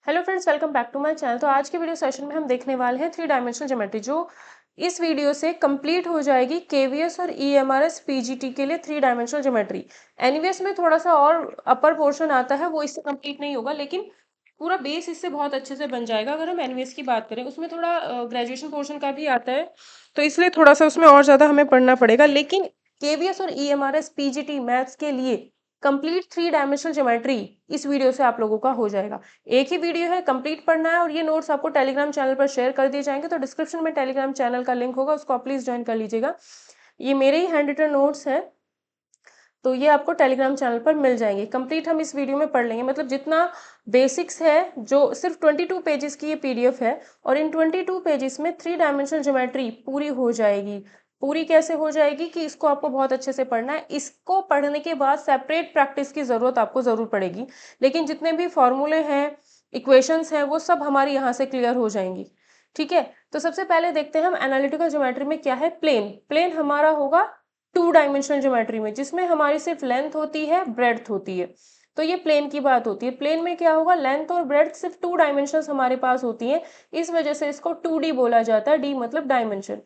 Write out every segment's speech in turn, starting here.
Hello friends, welcome back to my channel. तो आज के वीडियो सेशन में हम देखने वाले हैं थ्री डायमेंशनल ज्योमेट्री, जो इस वीडियो से कंप्लीट हो जाएगी केवीएस और ईएमआरएस पीजीटी के लिए थ्री डायमेंशनल ज्योमेट्री। एनवीएस में थोड़ा सा और अपर पोर्शन आता है, वो इससे कंप्लीट नहीं होगा, लेकिन पूरा बेस इससे बहुत अच्छे से बन जाएगा। अगर हम एनवीएस की बात करें, उसमें थोड़ा ग्रेजुएशन पोर्शन का भी आता है, तो इसलिए थोड़ा सा उसमें और ज़्यादा हमें पढ़ना पड़ेगा। लेकिन केवीएस और ईएमआरएस पीजीटी मैथ्स के लिए कंप्लीट थ्री डायमेंशनल ज्योमेट्री इस वीडियो से आप लोगों का हो जाएगा। एक ही वीडियो है, कंप्लीट पढ़ना है, और ये नोट्स आपको टेलीग्राम चैनल पर शेयर कर दिए जाएंगे। तो डिस्क्रिप्शन में टेलीग्राम चैनल का लिंक होगा, उसको आप प्लीज ज्वाइन कर लीजिएगा। ये मेरे ही हैंड रिटन नोट्स है, तो ये आपको टेलीग्राम चैनल पर मिल जाएंगे। कंप्लीट हम इस वीडियो में पढ़ लेंगे, मतलब जितना बेसिक्स है, जो सिर्फ 22 पेजेस की ये पीडीएफ है, और इन 22 पेजेस में थ्री डायमेंशनल ज्योमेट्री पूरी हो जाएगी। पूरी कैसे हो जाएगी कि इसको आपको बहुत अच्छे से पढ़ना है। इसको पढ़ने के बाद सेपरेट प्रैक्टिस की जरूरत आपको जरूर पड़ेगी, लेकिन जितने भी फॉर्मूले हैं, इक्वेशंस हैं, वो सब हमारी यहाँ से क्लियर हो जाएंगी। ठीक है, तो सबसे पहले देखते हैं हम एनालिटिकल ज्योमेट्री में क्या है। प्लेन प्लेन हमारा होगा टू डायमेंशनल ज्योमेट्री में, जिसमें हमारी सिर्फ लेंथ होती है, ब्रेड्थ होती है। तो ये प्लेन की बात होती है। प्लेन में क्या होगा, लेंथ और ब्रेड्थ सिर्फ टू डायमेंशंस हमारे पास होती हैं, इस वजह से इसको 2D बोला जाता है। डी मतलब डायमेंशन।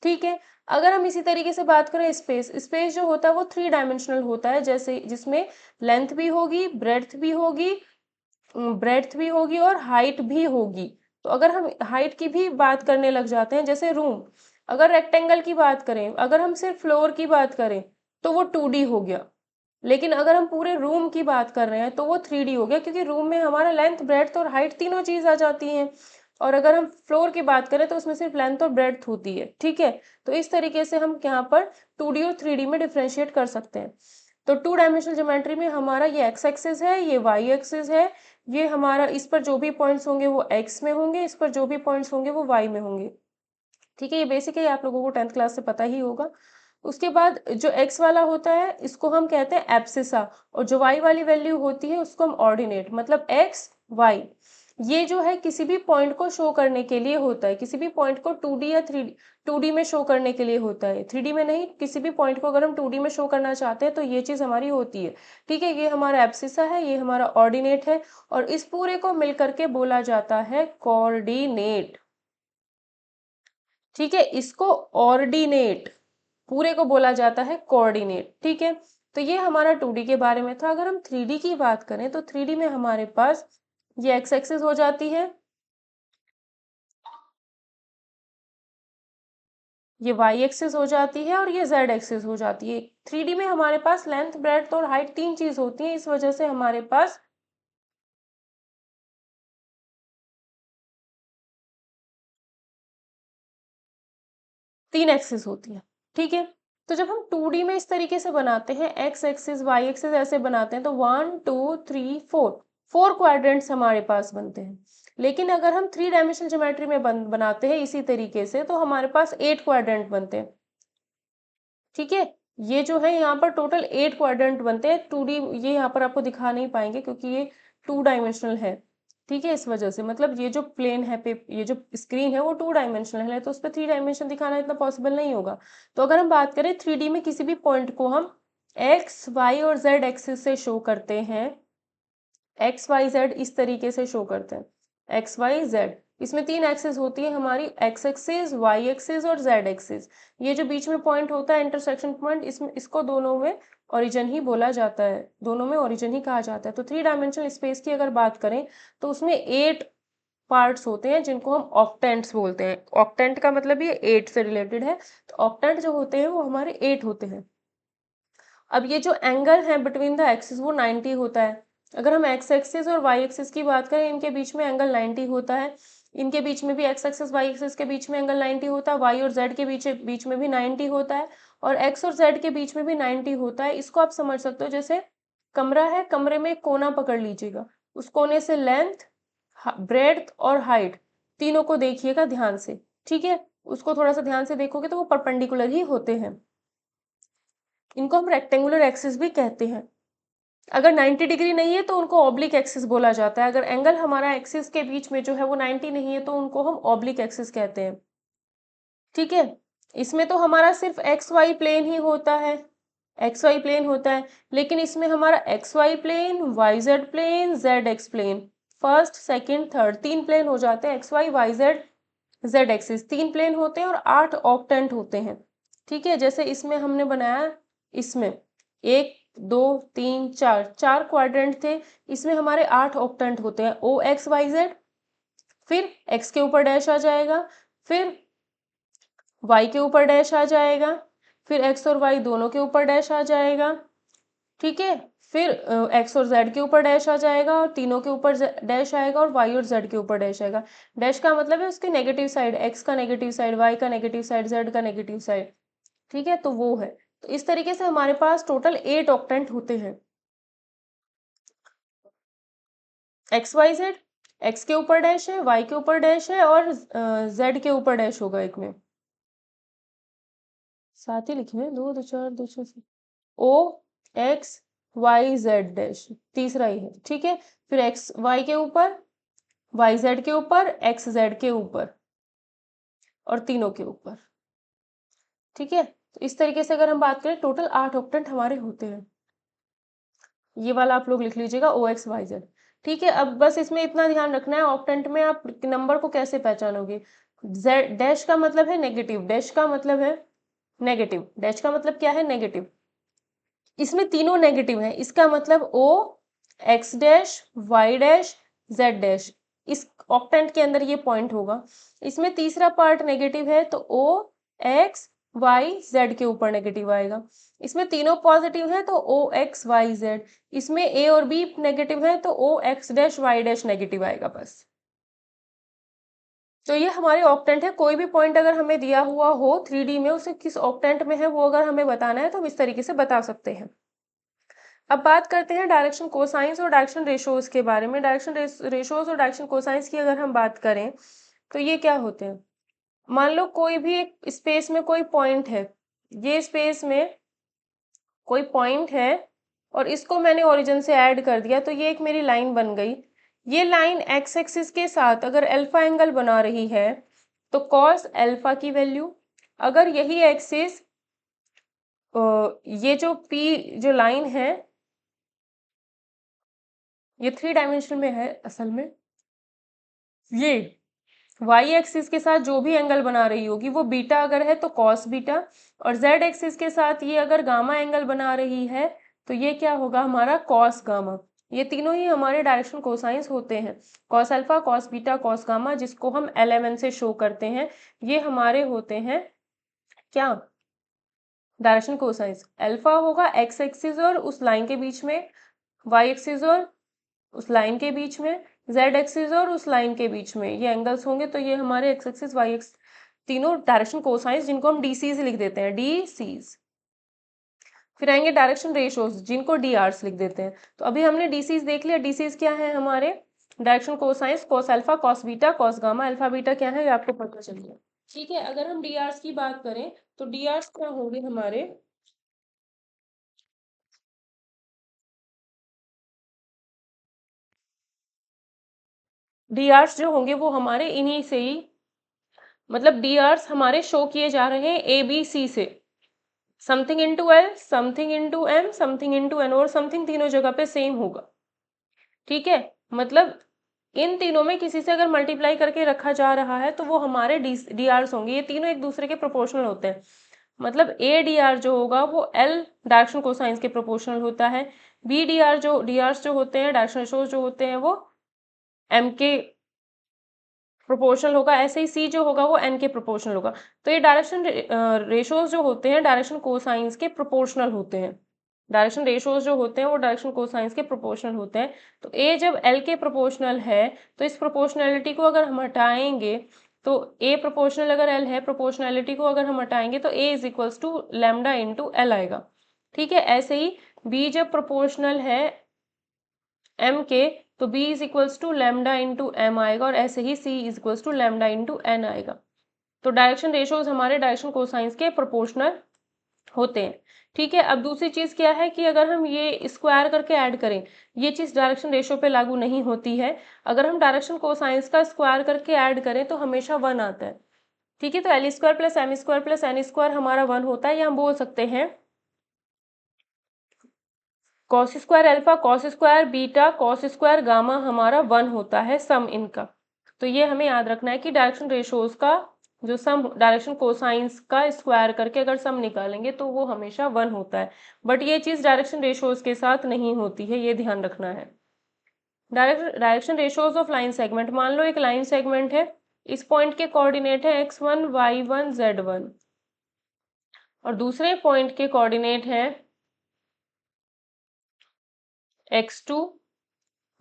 ठीक है, अगर हम इसी तरीके से बात करें स्पेस, स्पेस जो होता है वो थ्री डायमेंशनल होता है, जैसे जिसमें लेंथ भी होगी, ब्रेड्थ भी होगी और हाइट भी होगी। तो अगर हम हाइट की भी बात करने लग जाते हैं, जैसे रूम, अगर रेक्टेंगल की बात करें, अगर हम सिर्फ फ्लोर की बात करें, तो वो 2D हो गया। लेकिन अगर हम पूरे रूम की बात कर रहे हैं, तो वो 3D हो गया, क्योंकि रूम में हमारा लेंथ, ब्रेड्थ और हाइट तीनों चीज आ जाती हैं। और अगर हम फ्लोर की बात करें, तो उसमें सिर्फ लेंथ और ब्रेड्थ होती है। ठीक है, तो इस तरीके से हम यहाँ पर 2D और 3D में डिफ्रेंशिएट कर सकते हैं। तो टू डायमेंशनल ज्योमेट्री में हमारा ये एक्स एक्सिस है, ये वाई एक्सिस है, ये हमारा, इस पर जो भी पॉइंट्स होंगे वो एक्स में होंगे, इस पर जो भी पॉइंट्स होंगे वो वाई में होंगे। ठीक है, ये बेसिक है, आप लोगों को 10th क्लास से पता ही होगा। उसके बाद जो एक्स वाला होता है, इसको हम कहते हैं एब्सिसा, और जो वाई वाली वैल्यू होती है उसको हम ऑर्डिनेट, मतलब एक्स वाई। ये जो है किसी भी पॉइंट को शो करने के लिए होता है, किसी भी पॉइंट को 2D या 3D, 2D में शो करने के लिए होता है, 3D में नहीं। किसी भी पॉइंट को अगर हम 2D में शो करना चाहते हैं, तो ये चीज हमारी होती है। ठीक है, ये हमारा एब्सिसा है, ये हमारा ऑर्डिनेट है, और इस पूरे को मिलकर के बोला जाता है कोऑर्डिनेट। ठीक है, इसको ऑर्डिनेट, पूरे को बोला जाता है कोऑर्डिनेट। ठीक है, तो ये हमारा 2D के बारे में था। अगर हम 3D की बात करें, तो 3D में हमारे पास ये एक्स एक्सिस हो जाती है, ये वाई एक्सिस हो जाती है, और ये जेड एक्सिस हो जाती है। 3D में हमारे पास लेंथ, ब्रेड्थ और हाइट तीन चीज होती है, इस वजह से हमारे पास तीन एक्सिस होती है। ठीक है, तो जब हम 2D में इस तरीके से बनाते हैं, एक्स एक्सिस वाई एक्सिस ऐसे बनाते हैं, तो 1 2 3 4 4 क्वाड्रेंट्स हमारे पास बनते हैं। लेकिन अगर हम थ्री डायमेंशनल ज्योमेट्री में बनाते हैं इसी तरीके से, तो हमारे पास 8 क्वाड्रेंट बनते हैं। ठीक है, ये जो है यहाँ पर टोटल 8 क्वाड्रेंट बनते हैं। 2D ये यहाँ पर आपको दिखा नहीं पाएंगे, क्योंकि ये टू डायमेंशनल है। ठीक है, इस वजह से, मतलब ये जो प्लेन है, ये जो स्क्रीन है वो टू डायमेंशनल है, तो उस पर थ्री डायमेंशन दिखाना इतना पॉसिबल नहीं होगा। तो अगर हम बात करें 3D में, किसी भी पॉइंट को हम एक्स वाई और जेड एक्सिस से शो करते हैं, एक्स वाई जेड इस तरीके से शो करते हैं, एक्स वाई जेड। इसमें तीन एक्सिस होती है हमारी, एक्स एक्सिस, वाई एक्सिस और जेड एक्सिस। ये जो बीच में पॉइंट होता है, इंटरसेक्शन पॉइंट, इसमें इसको दोनों में ओरिजिन ही बोला जाता है, दोनों में ओरिजिन ही कहा जाता है। तो थ्री डायमेंशनल स्पेस की अगर बात करें, तो उसमें 8 पार्ट्स होते हैं, जिनको हम ऑक्टेंट्स बोलते हैं। ऑक्टेंट का मतलब ये 8 से रिलेटेड है, तो ऑक्टेंट जो होते हैं वो हमारे 8 होते हैं। अब ये जो एंगल है बिटवीन द एक्सिस, वो 90 होता है। अगर हम एक्स एक्सिस और वाई एक्सिस की बात करें, इनके बीच में एंगल 90 होता है। इनके बीच में भी, एक्स एक्सिस वाई एक्सिस के बीच में एंगल 90 होता है, वाई और जेड के बीच बीच में भी 90 होता है, और एक्स और जेड के बीच में भी 90 होता है। इसको आप समझ सकते हो, जैसे कमरा है, कमरे में एक कोना पकड़ लीजिएगा, उस कोने से लेंथ, ब्रेड्थ और हाइट तीनों को देखिएगा ध्यान से। ठीक है, उसको थोड़ा सा ध्यान से देखोगे तो वो परपेंडिकुलर ही होते हैं। इनको हम रेक्टेंगुलर एक्सिस भी कहते हैं। अगर 90 डिग्री नहीं है, तो उनको ऑब्लिक एक्सिस बोला जाता है। अगर एंगल हमारा एक्सिस के बीच में जो है वो 90 नहीं है, तो उनको हम ऑब्लिक एक्सिस कहते हैं। ठीक है, इसमें तो हमारा सिर्फ एक्स वाई प्लेन ही होता है, एक्स वाई प्लेन होता है, लेकिन इसमें हमारा X Y plane, Y Z plane, Z X plane, first second third, 3 plane हो जाते हैं, X Y Y Z Z axis, 3 plane होते हैं और 8 ऑक्टेंट होते हैं। ठीक है, जैसे इसमें हमने बनाया, इसमें 1 2 3 4 4 क्वाड्रेंट थे, इसमें हमारे 8 ऑक्टेंट होते हैं, ओ एक्स वाई जेड, फिर एक्स के ऊपर डैश आ जाएगा, फिर वाई के ऊपर डैश आ जाएगा, फिर एक्स और वाई दोनों के ऊपर डैश आ जाएगा। ठीक है, फिर एक्स और जेड के ऊपर डैश आ जाएगा और तीनों के ऊपर डैश आएगा और वाई और जेड के ऊपर डैश आएगा। डैश का मतलब है उसके नेगेटिव साइड, एक्स का नेगेटिव साइड, वाई का नेगेटिव साइड, जेड का नेगेटिव साइड। ठीक है, तो वो है। तो इस तरीके से हमारे पास टोटल 8 ऑक्टेंट होते हैं। एक्स वाई जेड, एक्स के ऊपर डैश है, वाई के ऊपर डैश है और जेड के ऊपर डैश होगा एक में, साथ ही लिखे हैं, 2 2 4 2 6 ओ एक्स वाई जेड डैश, तीसरा ही है। ठीक है, फिर एक्स वाई के ऊपर, वाई जेड के ऊपर, एक्स जेड के ऊपर और तीनों के ऊपर। ठीक है, तो इस तरीके से अगर हम बात करें टोटल 8 ऑक्टेंट हमारे होते हैं। ये वाला आप लोग लिख लीजिएगा, ओ एक्स वाई जेड। ठीक है, अब बस इसमें इतना ध्यान रखना है, ऑक्टेंट में आप नंबर को कैसे पहचानोगे। जेड डैश का मतलब है नेगेटिव, डैश का मतलब है नेगेटिव, डैश का मतलब क्या है, नेगेटिव। इसमें तीनों नेगेटिव है, इसका मतलब O X dash Y dash Z dash, इस ऑक्टेंट के अंदर ये पॉइंट होगा। इसमें तीसरा पार्ट नेगेटिव है तो ओ एक्स वाई जेड के ऊपर नेगेटिव आएगा। इसमें तीनों पॉजिटिव है तो ओ एक्स वाई जेड, इसमें ए और बी नेगेटिव है तो O X dash Y dash negative आएगा बस। तो ये हमारे ऑक्टेंट है, कोई भी पॉइंट अगर हमें दिया हुआ हो 3D में, उसे किस ऑक्टेंट में है वो अगर हमें बताना है तो हम इस तरीके से बता सकते हैं। अब बात करते हैं डायरेक्शन कोसाइंस और डायरेक्शन रेशोज के बारे में। डायरेक्शन रेशोज और डायरेक्शन कोसाइंस की अगर हम बात करें तो ये क्या होते हैं। मान लो कोई भी एक स्पेस में कोई पॉइंट है, ये स्पेस में कोई पॉइंट है और इसको मैंने ओरिजिन से ऐड कर दिया तो ये एक मेरी लाइन बन गई। ये लाइन एक्स एक्सिस के साथ अगर अल्फा एंगल बना रही है तो कॉस अल्फा की वैल्यू, अगर यही एक्सिस ये जो पी जो लाइन है ये 3 डायमेंशन में है असल में, ये वाई एक्सिस के साथ जो भी एंगल बना रही होगी वो बीटा अगर है तो कॉस बीटा, और जेड एक्सिस के साथ ये अगर गामा एंगल बना रही है तो ये क्या होगा हमारा कॉस गामा। ये तीनों ही हमारे डायरेक्शन कोसाइंस होते हैं, cos alpha cos beta cos gamma, जिसको हम LMN से शो करते हैं। ये हमारे होते हैं क्या, डायरेक्शन कोसाइंस। अल्फा होगा एक्स एक्सिस और उस लाइन के बीच में, वाई एक्सिस और उस लाइन के बीच में, जेड एक्सिस और उस लाइन के बीच में ये एंगल्स होंगे। तो ये हमारे एक्स एक्सिस वाई एक्स तीनों डायरेक्शन कोसाइंस, जिनको हम डीसीज लिख देते हैं, डीसीज। फिर आएंगे डायरेक्शन रेशोज, जिनको डीआरस लिख देते हैं। तो अभी हमने डीसीज देख लिया, डीसीज क्या है हमारे, direction cosines, cos alpha cos beta cos gamma, alpha beta क्या है ये आपको पता चल गया। ठीक है, अगर हम डीआरस की बात करें तो डीआरस क्या होंगे हमारे, डीआरस जो होंगे वो हमारे इन्हीं से ही, मतलब डीआरस हमारे शो किए जा रहे हैं ABC से, something into L, something into M, something into N, और समथिंग तीनों जगह पे सेम होगा। ठीक है, मतलब इन तीनों में किसी से अगर मल्टीप्लाई करके रखा जा रहा है तो वो हमारे डीआरस होंगे। ये तीनों एक दूसरे के प्रोपोर्शनल होते हैं, मतलब ए डीआर जो होगा वो एल डायरेक्शन कोसाइंस के प्रोपोर्शनल होता है, बी डीआरस जो होते हैं डायरेक्शन रेशोज जो होते हैं वो एम के प्रोपोर्शनल होगा, ऐसे ही सी जो होगा वो एन के प्रोपोर्शनल होगा। तो ये डायरेक्शन रेशोज जो होते हैं डायरेक्शन कोसाइंस के प्रोपोर्शनल होते हैं, डायरेक्शन रेशोज जो होते हैं वो डायरेक्शन कोसाइंस के प्रोपोर्शनल होते हैं। तो ए जब एल के प्रोपोर्शनल है तो इस प्रोपोर्शनैलिटी को अगर हम हटाएंगे तो ए प्रोपोर्शनल अगर एल है, प्रोपोर्शनैलिटी को अगर हम हटाएंगे तो A is equals to lambda into L आएगा। ठीक है, ऐसे ही बी जब प्रोपोर्शनल है एम के तो b is equals to lambda into M आएगा, और ऐसे ही c is equals to lambda into N आएगा। तो डायरेक्शन रेशोज हमारे डायरेक्शन कोसाइंस के प्रोपोर्शनल होते हैं। ठीक है, अब दूसरी चीज क्या है कि अगर हम ये स्क्वायर करके ऐड करें, ये चीज डायरेक्शन रेशो पे लागू नहीं होती है। अगर हम डायरेक्शन कोसाइंस का स्क्वायर करके ऐड करें तो हमेशा 1 आता है। ठीक है, तो L square plus M square plus N square हमारा 1 होता है, या हम बोल सकते हैं cos square alpha, cos square beta, cos square gamma हमारा 1 होता है सम इनका। तो ये हमें याद रखना है कि डायरेक्शन रेशोज का जो सम डायरेक्शन कोसाइंस का स्क्वायर करके अगर सम निकालेंगे तो वो हमेशा 1 होता है। बट ये चीज़ डायरेक्शन रेशोज के साथ नहीं होती है, ये ध्यान रखना है। Direction ratios of line segment, मान लो एक लाइन सेगमेंट है, इस पॉइंट के कोऑर्डिनेट है x1 y1 z1 और दूसरे पॉइंट के कोऑर्डिनेट है x2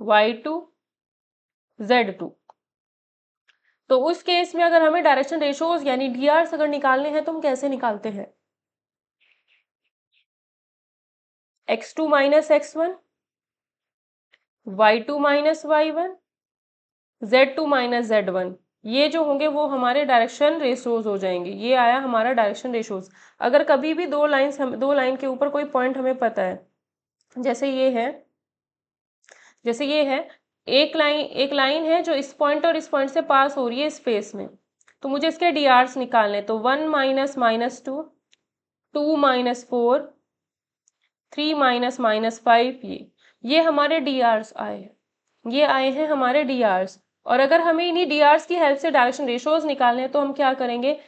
y2 z2। तो उस केस में अगर हमें डायरेक्शन रेशोज यानी डीआरस अगर निकालने हैं तो हम कैसे निकालते हैं? x2 minus x1, y2 minus y1, z2 minus z1, ये जो होंगे वो हमारे डायरेक्शन रेशोज हो जाएंगे। ये आया हमारा डायरेक्शन रेशोज। अगर कभी भी दो लाइन के ऊपर कोई पॉइंट हमें पता है, जैसे ये है एक लाइन है जो इस पॉइंट और इस पॉइंट से पास हो रही है स्पेस में, तो मुझे इसके डीआरस निकालने, तो 1 minus minus 2, 2 minus 4, 3 minus minus 5, ये हमारे डीआरस आए हैं, ये आए हैं हमारे डीआरस। और अगर हमें इन्हीं डीआरस की हेल्प से डायरेक्शन रेशोज निकालने हैं तो हम क्या करेंगे,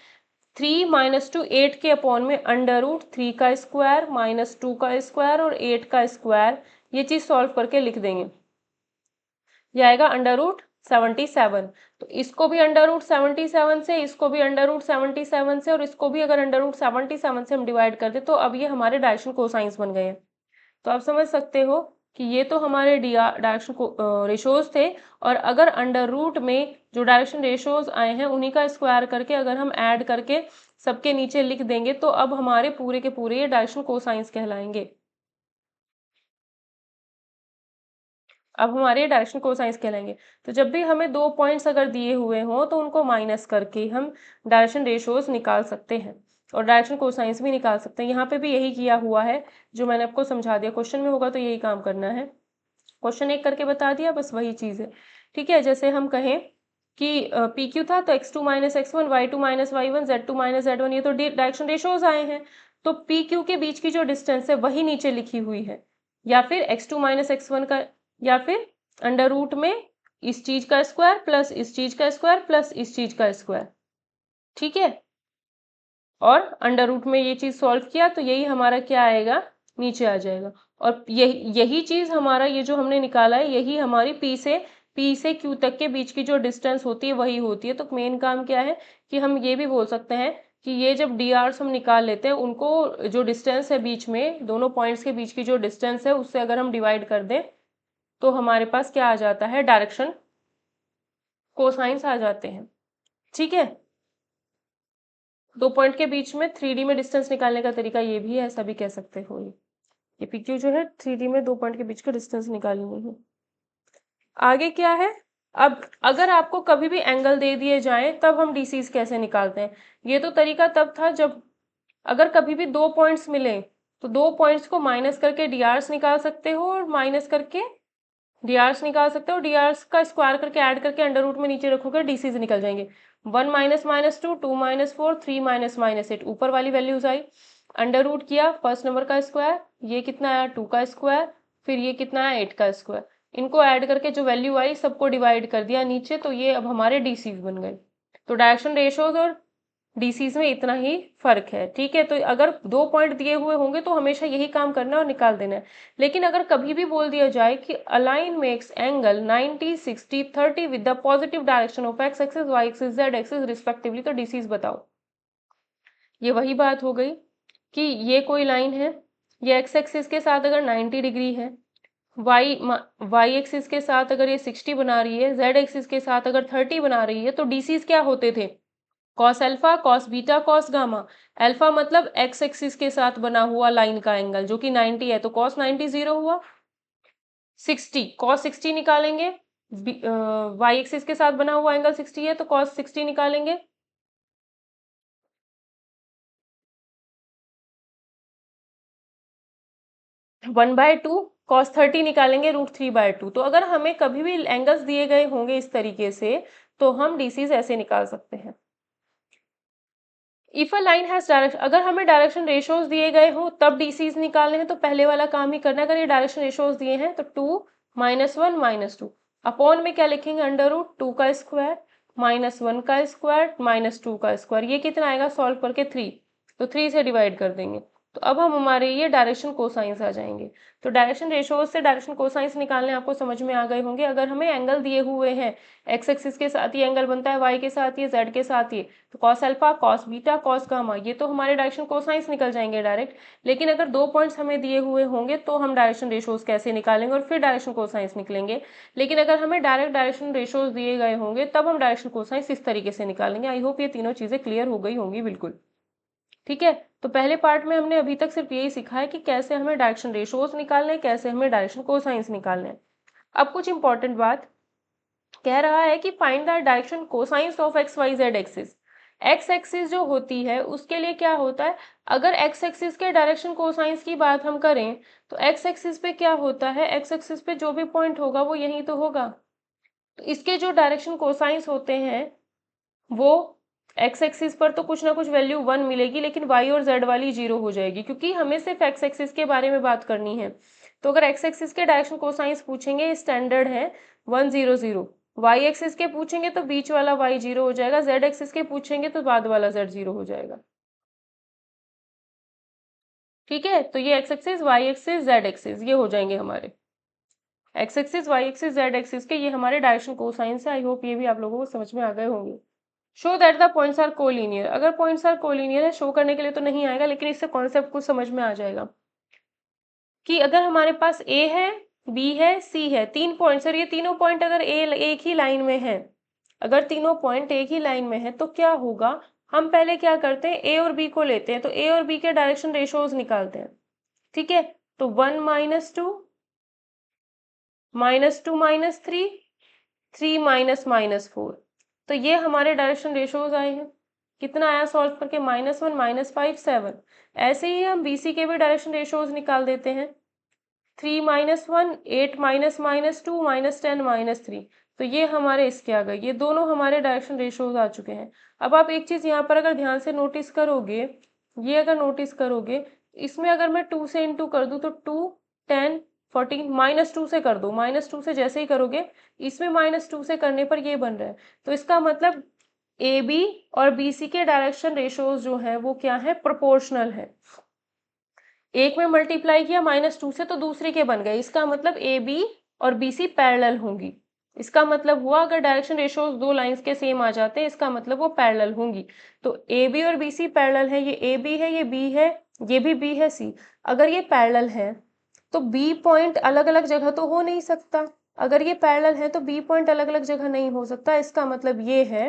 3 माइनस 2 8 के अपॉन में अंडर रूट 3 का स्क्वायर माइनस 2 का स्क्वायर और 8 का स्क्वायर, ये चीज़ सॉल्व करके लिख देंगे। ये आएगा अंडर रूट 77। तो इसको भी अंडर रूट 77 से, इसको भी अंडर रूट 77 से और इसको भी अगर अंडर रूट 77 से हम डिवाइड कर दे तो अब ये हमारे डायरेक्शन कोसाइंस बन गए हैं। तो आप समझ सकते हो कि ये तो हमारे डायरेक्शन रेशोज थे, और अगर अंडर रूट में जो डायरेक्शन रेशोज आए हैं उन्हीं का स्क्वायर करके अगर हम ऐड करके सबके नीचे लिख देंगे तो अब हमारे पूरे के पूरे ये डायरेक्शन कोसाइंस कहलाएंगे। अब हमारे डायरेक्शन कोसाइंस कहलाएंगे। तो जब भी हमें दो पॉइंट्स अगर दिए हुए हों तो उनको माइनस करके हम डायरेक्शन रेशोज निकाल सकते हैं और डायरेक्शन कोसाइंस भी निकाल सकते हैं। यहाँ पे भी यही किया हुआ है जो मैंने आपको समझा दिया। क्वेश्चन में होगा तो यही काम करना है। क्वेश्चन एक करके बता दिया, बस वही चीज़ है। ठीक है, जैसे हम कहें कि पी क्यू था तो x2 minus x1, y2 minus y1, z2 minus z1, ये तो डायरेक्शन रेशोज आए हैं। तो पी क्यू के बीच की जो डिस्टेंस है वही नीचे लिखी हुई है, या फिर x2 माइनस x1 का, या फिर अंडर रूट में इस चीज का स्क्वायर प्लस इस चीज का स्क्वायर प्लस इस चीज का स्क्वायर। ठीक है, और अंडर रूट में ये चीज सॉल्व किया तो यही हमारा क्या आएगा, नीचे आ जाएगा। और यही चीज हमारा ये जो हमने निकाला है यही हमारी पी से क्यू तक के बीच की जो डिस्टेंस होती है वही होती है। तो मेन काम क्या है कि हम ये भी बोल सकते हैं कि ये जब डी आर्स हम निकाल लेते हैं उनको जो डिस्टेंस है बीच में दोनों पॉइंट्स के बीच की जो डिस्टेंस है उससे अगर हम डिवाइड कर दें तो हमारे पास क्या आ जाता है, डायरेक्शन कोसाइंस आ जाते हैं। ठीक है, दो पॉइंट के बीच में 3D में डिस्टेंस निकालने का तरीका ये भी है, ऐसा भी कह सकते हो। ये PQ जो है 3D में दो पॉइंट के बीच का डिस्टेंस निकालनी है। आगे क्या है, अब अगर आपको कभी भी एंगल दे दिए जाएं तब हम डीसीज कैसे निकालते हैं। ये तो तरीका तब था जब अगर कभी भी दो पॉइंट्स मिले तो दो पॉइंट्स को माइनस करके डीआरस निकाल सकते हो और माइनस करके डीआरस निकाल सकते हो, डीआरस का स्क्वायर करके ऐड करके अंडर रूट में नीचे रखोगे डीसीज निकल जाएंगे। 1 minus minus 2, 2 minus 4, 3 minus minus 8, ऊपर वाली वैल्यूज आई, अंडर रूट किया फर्स्ट नंबर का स्क्वायर, ये कितना आया 2 का स्क्वायर, फिर ये कितना आया 8 का स्क्वायर, इनको ऐड करके जो वैल्यू आई सबको डिवाइड कर दिया नीचे, तो ये अब हमारे डीसीज बन गए। तो डायरेक्शन रेशोज और डीसीज में इतना ही फर्क है। ठीक है, तो अगर दो पॉइंट दिए हुए होंगे तो हमेशा यही काम करना और निकाल देना है। लेकिन अगर कभी भी बोल दिया जाए कि a line makes angle 90, 60, 30 with the positive direction of X axis, Y axis, Z axis respectively, तो डीसीज बताओ। ये वही बात हो गई कि ये कोई लाइन है, ये एक्स एक्सिस के साथ अगर 90 डिग्री है, वाई एक्सिस के साथ अगर ये 60 बना रही है, जेड एक्सिस के साथ अगर 30 बना रही है, तो डीसीज क्या होते थे, cos alpha, cos beta, cos gamma. Alpha मतलब एक्स एक्सिस के साथ बना हुआ लाइन का एंगल जो कि 90 है, तो कॉस 90 0 हुआ। 60 कॉस 60 निकालेंगे, वाई एक्सिस के साथ बना हुआ एंगल 60 है तो कॉस 60 निकालेंगे। वन बाय टू कॉस 30 निकालेंगे √3/2। तो अगर हमें कभी भी एंगल्स दिए गए होंगे इस तरीके से तो हम डीसीज ऐसे निकाल सकते हैं। If a line has direction, अगर हमें डायरेक्शन रेशोज दिए गए हो तब डीसीज निकालने हैं तो पहले वाला काम ही करना है। अगर ये डायरेक्शन रेशोज दिए हैं तो 2 -1 -2 अपॉन में क्या लिखेंगे, √2 का स्क्वायर -1 का स्क्वायर -2 का स्क्वायर, ये कितना आएगा सॉल्व करके 3, तो 3 से डिवाइड कर देंगे। तो अब हम हमारे ये डायरेक्शन कोसाइंस आ जाएंगे। तो डायरेक्शन रेशोज से डायरेक्शन कोसाइंस निकालने आपको समझ में आ गए होंगे। अगर हमें एंगल दिए हुए हैं, एक्स एक्सिस के साथ ये एंगल बनता है, वाई के साथ ये, जेड के साथ ये, तो cos alpha, cos beta, cos gamma, ये तो हमारे डायरेक्शन कोसाइंस निकल जाएंगे डायरेक्ट। लेकिन अगर 2 पॉइंट्स हमें दिए हुए होंगे तो हम डायरेक्शन रेशोज कैसे निकालेंगे और फिर डायरेक्शन कोसाइंस निकलेंगे। लेकिन अगर हमें डायरेक्ट डायरेक्शन रेशोज दिए गए होंगे तब हम डायरेक्शन कोसाइंस इस तरीके से निकालेंगे। आई होप ये तीनों चीजें क्लियर हो गई होंगी बिल्कुल। ठीक है, तो पहले पार्ट में हमने अभी तक सिर्फ यही सीखा है कि कैसे हमें डायरेक्शन रेशोज निकालने हैं, कैसे हमें डायरेक्शन कोसाइंस निकालने हैं। अब कुछ इंपॉर्टेंट बात कह रहा है कि find the direction cosines of X Y Z axis. X axis जो होती है उसके लिए क्या होता है, अगर एक्स एक्सिस के डायरेक्शन कोसाइंस की बात हम करें तो एक्स एक्सिस पे क्या होता है, एक्स एक्सिस पे जो भी पॉइंट होगा वो यही तो होगा। तो इसके जो डायरेक्शन कोसाइंस होते हैं वो एक्स एक्सिस पर तो कुछ ना कुछ वैल्यू 1 मिलेगी, लेकिन वाई और जेड वाली 0 हो जाएगी, क्योंकि हमें सिर्फ एक्स एक्सिस के बारे में बात करनी है। तो अगर एक्स एक्सिस के डायरेक्शन कोसाइंस पूछेंगे स्टैंडर्ड है 1 0 0, वाई एक्सिस के पूछेंगे तो बीच वाला वाई 0 हो जाएगा, जेड एक्सिस के पूछेंगे तो बाद वाला जेड 0 हो जाएगा। ठीक है, तो ये X axis, Y axis, Z axis ये हो जाएंगे हमारे X axis, Y axis, Z axis के, ये हमारे डायरेक्शन कोसाइंस है। आई होप ये भी आप लोगों को समझ में आ गए होंगे। Show that the points are collinear, अगर पॉइंट्स आर कोलिनियर है शो करने के लिए तो नहीं आएगा, लेकिन इससे कॉन्सेप्ट कुछ समझ में आ जाएगा कि अगर हमारे पास ए है, बी है, सी है, 3 पॉइंट्स, और ये तीनों पॉइंट अगर ए एक ही लाइन में है, अगर तीनों पॉइंट एक ही लाइन में है तो क्या होगा, हम पहले क्या करते हैं ए और बी को लेते हैं, तो ए और बी के डायरेक्शन रेशोज निकालते हैं। ठीक है, तो 1 -2 -2 -3 3 -4, तो ये हमारे डायरेक्शन रेशोज आए हैं। कितना आया सॉल्व करके, -1 -5 7। ऐसे ही हम बीसी के भी डायरेक्शन रेशोज निकाल देते हैं, 3 -1 8 -2 -10 -3, तो ये हमारे इसके आ गए, ये दोनों हमारे डायरेक्शन रेशोज आ चुके हैं। अब आप एक चीज यहाँ पर अगर ध्यान से नोटिस करोगे, ये अगर नोटिस करोगे, इसमें अगर मैं 2 से इंटू कर दूं तो 2 10 14, -2 से कर दो, -2 से जैसे ही करोगे इसमें -2 से करने पर ये बन रहा है। तो इसका मतलब ए बी और बी सी के डायरेक्शन रेशोज जो है वो क्या है, प्रोपोर्शनल है। एक में मल्टीप्लाई किया -2 से तो दूसरे के बन गए, इसका मतलब ए बी और बी सी पैरेलल होंगी। इसका मतलब हुआ अगर डायरेक्शन रेशोज दो लाइंस के सेम आ जाते हैं इसका मतलब वो पैरेलल होंगी। तो ए बी और बी सी पैरेलल है, ये ए बी है, ये बी है, ये भी बी है, सी। अगर ये पैरेलल है तो बी पॉइंट अलग अलग जगह तो हो नहीं सकता, अगर ये पैरेलल है तो बी पॉइंट अलग अलग जगह नहीं हो सकता। इसका मतलब ये है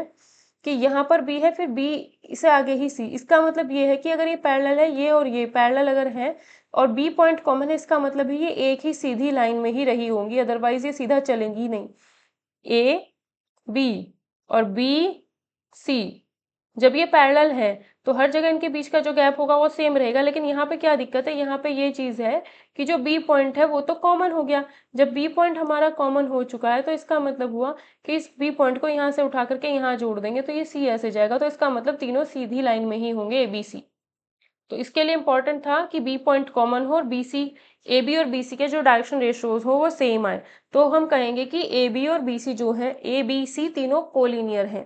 कि यहाँ पर बी है फिर बी से आगे ही सी, इसका मतलब ये है कि अगर ये पैरेलल है, ये और ये पैरेलल अगर है और बी पॉइंट कॉमन है, इसका मतलब है ये एक ही सीधी लाइन में ही रही होंगी, अदरवाइज ये सीधा चलेंगी नहीं। ए बी और बी सी जब ये पैरेलल है तो हर जगह इनके बीच का जो गैप होगा वो सेम रहेगा, लेकिन यहाँ पे क्या दिक्कत है, यहाँ पे ये चीज है कि जो बी पॉइंट है वो तो कॉमन हो गया। जब बी पॉइंट हमारा कॉमन हो चुका है तो इसका मतलब हुआ कि इस बी पॉइंट को यहाँ से उठा करके यहाँ जोड़ देंगे तो ये सी ऐसे जाएगा, तो इसका मतलब तीनों सीधी लाइन में ही होंगे ए बी सी। तो इसके लिए इंपॉर्टेंट था कि बी पॉइंट कॉमन हो और बी सी, ए बी और बी सी के जो डायरेक्शन रेशियोज हो वो सेम आए, तो हम कहेंगे कि ए बी और बी सी जो है, ए बी सी तीनों कोलिनियर हैं।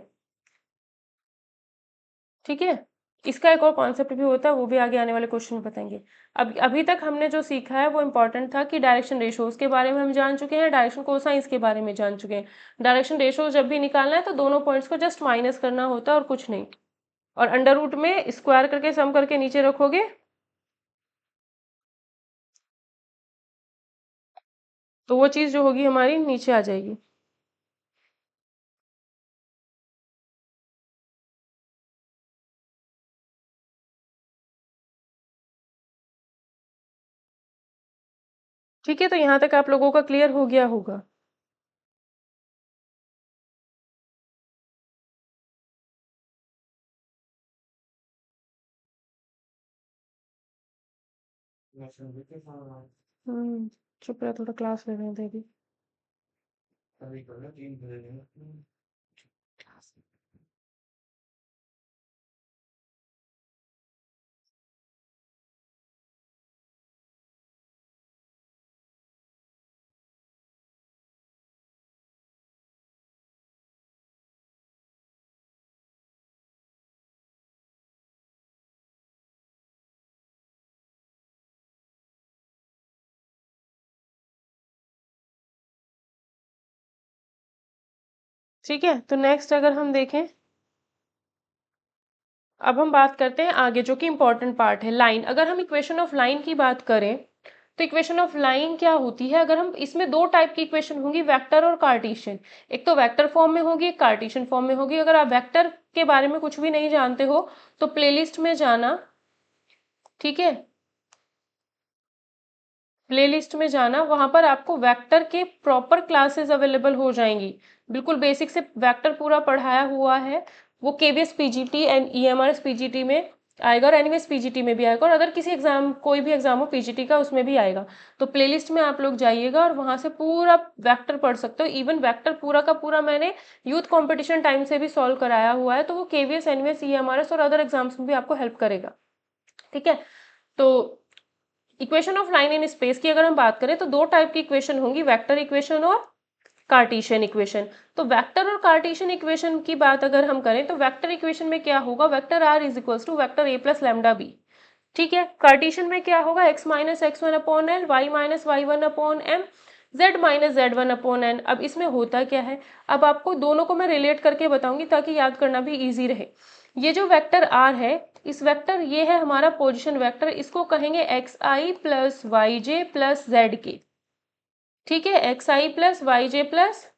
ठीक है, इसका एक और कॉन्सेप्ट भी होता है, वो भी आगे आने वाले क्वेश्चन में बताएंगे। अब अभी तक हमने जो सीखा है वो इंपॉर्टेंट था कि डायरेक्शन रेशोज के बारे में हम जान चुके हैं, डायरेक्शन कोसाइंस के बारे में जान चुके हैं। डायरेक्शन रेशोज जब भी निकालना है तो दोनों पॉइंट्स को जस्ट माइनस करना होता है और कुछ नहीं, और अंडर रूट में स्क्वायर करके सम करके नीचे रखोगे तो वो चीज जो होगी हमारी नीचे आ जाएगी। ठीक है, तो यहाँ तक आप लोगों का क्लियर हो गया होगा। चुप रहा, थोड़ा क्लास ले रहे थे अभी। ठीक है, तो नेक्स्ट अगर हम देखें, अब हम बात करते हैं आगे जो कि इंपॉर्टेंट पार्ट है, लाइन। अगर हम इक्वेशन ऑफ लाइन की बात करें तो इक्वेशन ऑफ लाइन क्या होती है, अगर हम इसमें दो टाइप की इक्वेशन होंगी, वेक्टर और कार्टेशियन। एक तो वेक्टर फॉर्म में होगी, एक कार्टेशियन फॉर्म में होगी। अगर आप वेक्टर के बारे में कुछ भी नहीं जानते हो तो प्लेलिस्ट में जाना, ठीक है, प्लेलिस्ट में जाना, वहां पर आपको वेक्टर के प्रॉपर क्लासेस अवेलेबल हो जाएंगी। बिल्कुल बेसिक से वेक्टर पूरा पढ़ाया हुआ है, वो KVS PGT and EMRS PGT में आएगा और एनवीएस पीजीटी में भी आएगा, और अगर किसी एग्जाम, कोई भी एग्जाम हो पीजीटी का, उसमें भी आएगा। तो प्लेलिस्ट में आप लोग जाइएगा और वहां से पूरा वेक्टर पढ़ सकते हो। इवन वेक्टर पूरा का पूरा मैंने यूथ कंपटीशन टाइम से भी सॉल्व कराया हुआ है, तो वो केवीएस एनवीएस ईएमआरएस और अदर एग्जाम्स में भी आपको हेल्प करेगा। ठीक है, तो equation of line in space की अगर हम बात करें तो दो टाइप की इक्वेशन होंगी, वेक्टर इक्वेशन और कार्टेशियन इक्वेशन। तो वेक्टर और कार्टेशियन इक्वेशन की बात अगर हम करें तो वेक्टर इक्वेशन में क्या होगा, vector R is equals to vector A plus lambda B. ठीक है, कार्टेशियन में क्या होगा, x minus X one upon L, Y minus Y one upon M, z minus Z one upon N. अब इसमें होता क्या है, अब आपको दोनों को मैं रिलेट करके बताऊंगी ताकि याद करना भी इजी रहे। ये जो वेक्टर आर है, इस वेक्टर, ये है हमारा पोजीशन वेक्टर, इसको कहेंगे एक्स आई प्लस वाई जे प्लस जेड के। ठीक है, एक्स आई प्लस वाई जे प्लस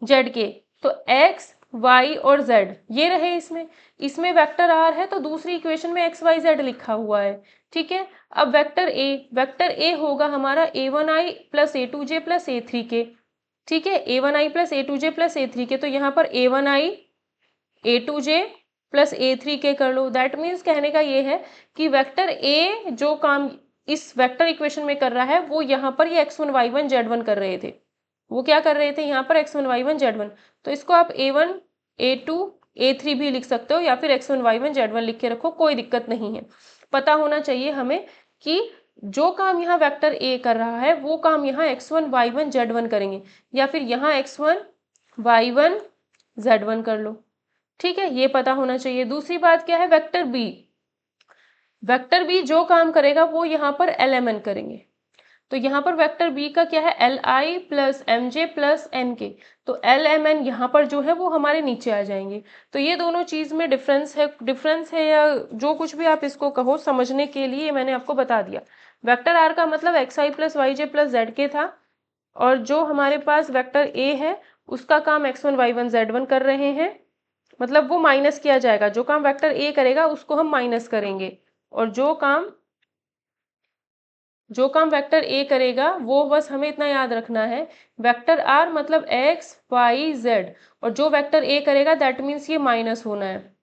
जेड के। तो एक्स वाई और जेड ये रहे इसमें, इसमें वेक्टर आर है तो दूसरी इक्वेशन में एक्स वाई जेड लिखा हुआ है। ठीक है, अब वेक्टर ए होगा हमारा A one I plus A two J plus A three K. ठीक है, A one I plus A two J plus A three K, तो यहाँ पर A one I A two J plus A three K कर लो। That means कहने का ये है कि वेक्टर ए जो काम इस वेक्टर इक्वेशन में कर रहा है, वो यहाँ पर ये X one Y one Z one कर रहे थे। वो क्या कर रहे थे यहाँ पर, X one Y one Z one. तो इसको आप A one A two A three भी लिख सकते हो, या फिर X one Y one Z one लिख के रखो, कोई दिक्कत नहीं है। पता होना चाहिए हमें कि जो काम यहाँ वेक्टर ए कर रहा है वो काम यहाँ X one Y one Z one करेंगे, या फिर यहाँ X one Y one Z one कर लो। ठीक है, ये पता होना चाहिए। दूसरी बात क्या है, वेक्टर बी, वेक्टर बी जो काम करेगा वो यहाँ पर एल एम एन करेंगे। तो यहाँ पर वेक्टर बी का क्या है, L I plus M J plus N K. तो एल एम एन यहाँ पर जो है वो हमारे नीचे आ जाएंगे। तो ये दोनों चीज में डिफरेंस है या जो कुछ भी आप इसको कहो, समझने के लिए मैंने आपको बता दिया। वेक्टर आर का मतलब एक्स आई प्लस वाई जे प्लस जेड के था, और जो हमारे पास वेक्टर ए है उसका काम X one Y one Z one कर रहे हैं, मतलब वो माइनस किया जाएगा। जो काम वेक्टर ए करेगा उसको हम माइनस करेंगे, और जो काम वेक्टर ए करेगा वो बस हमें इतना याद रखना है, वेक्टर आर मतलब एक्स वाई जेड, और जो वेक्टर ए करेगा दैट मीन्स ये माइनस होना है।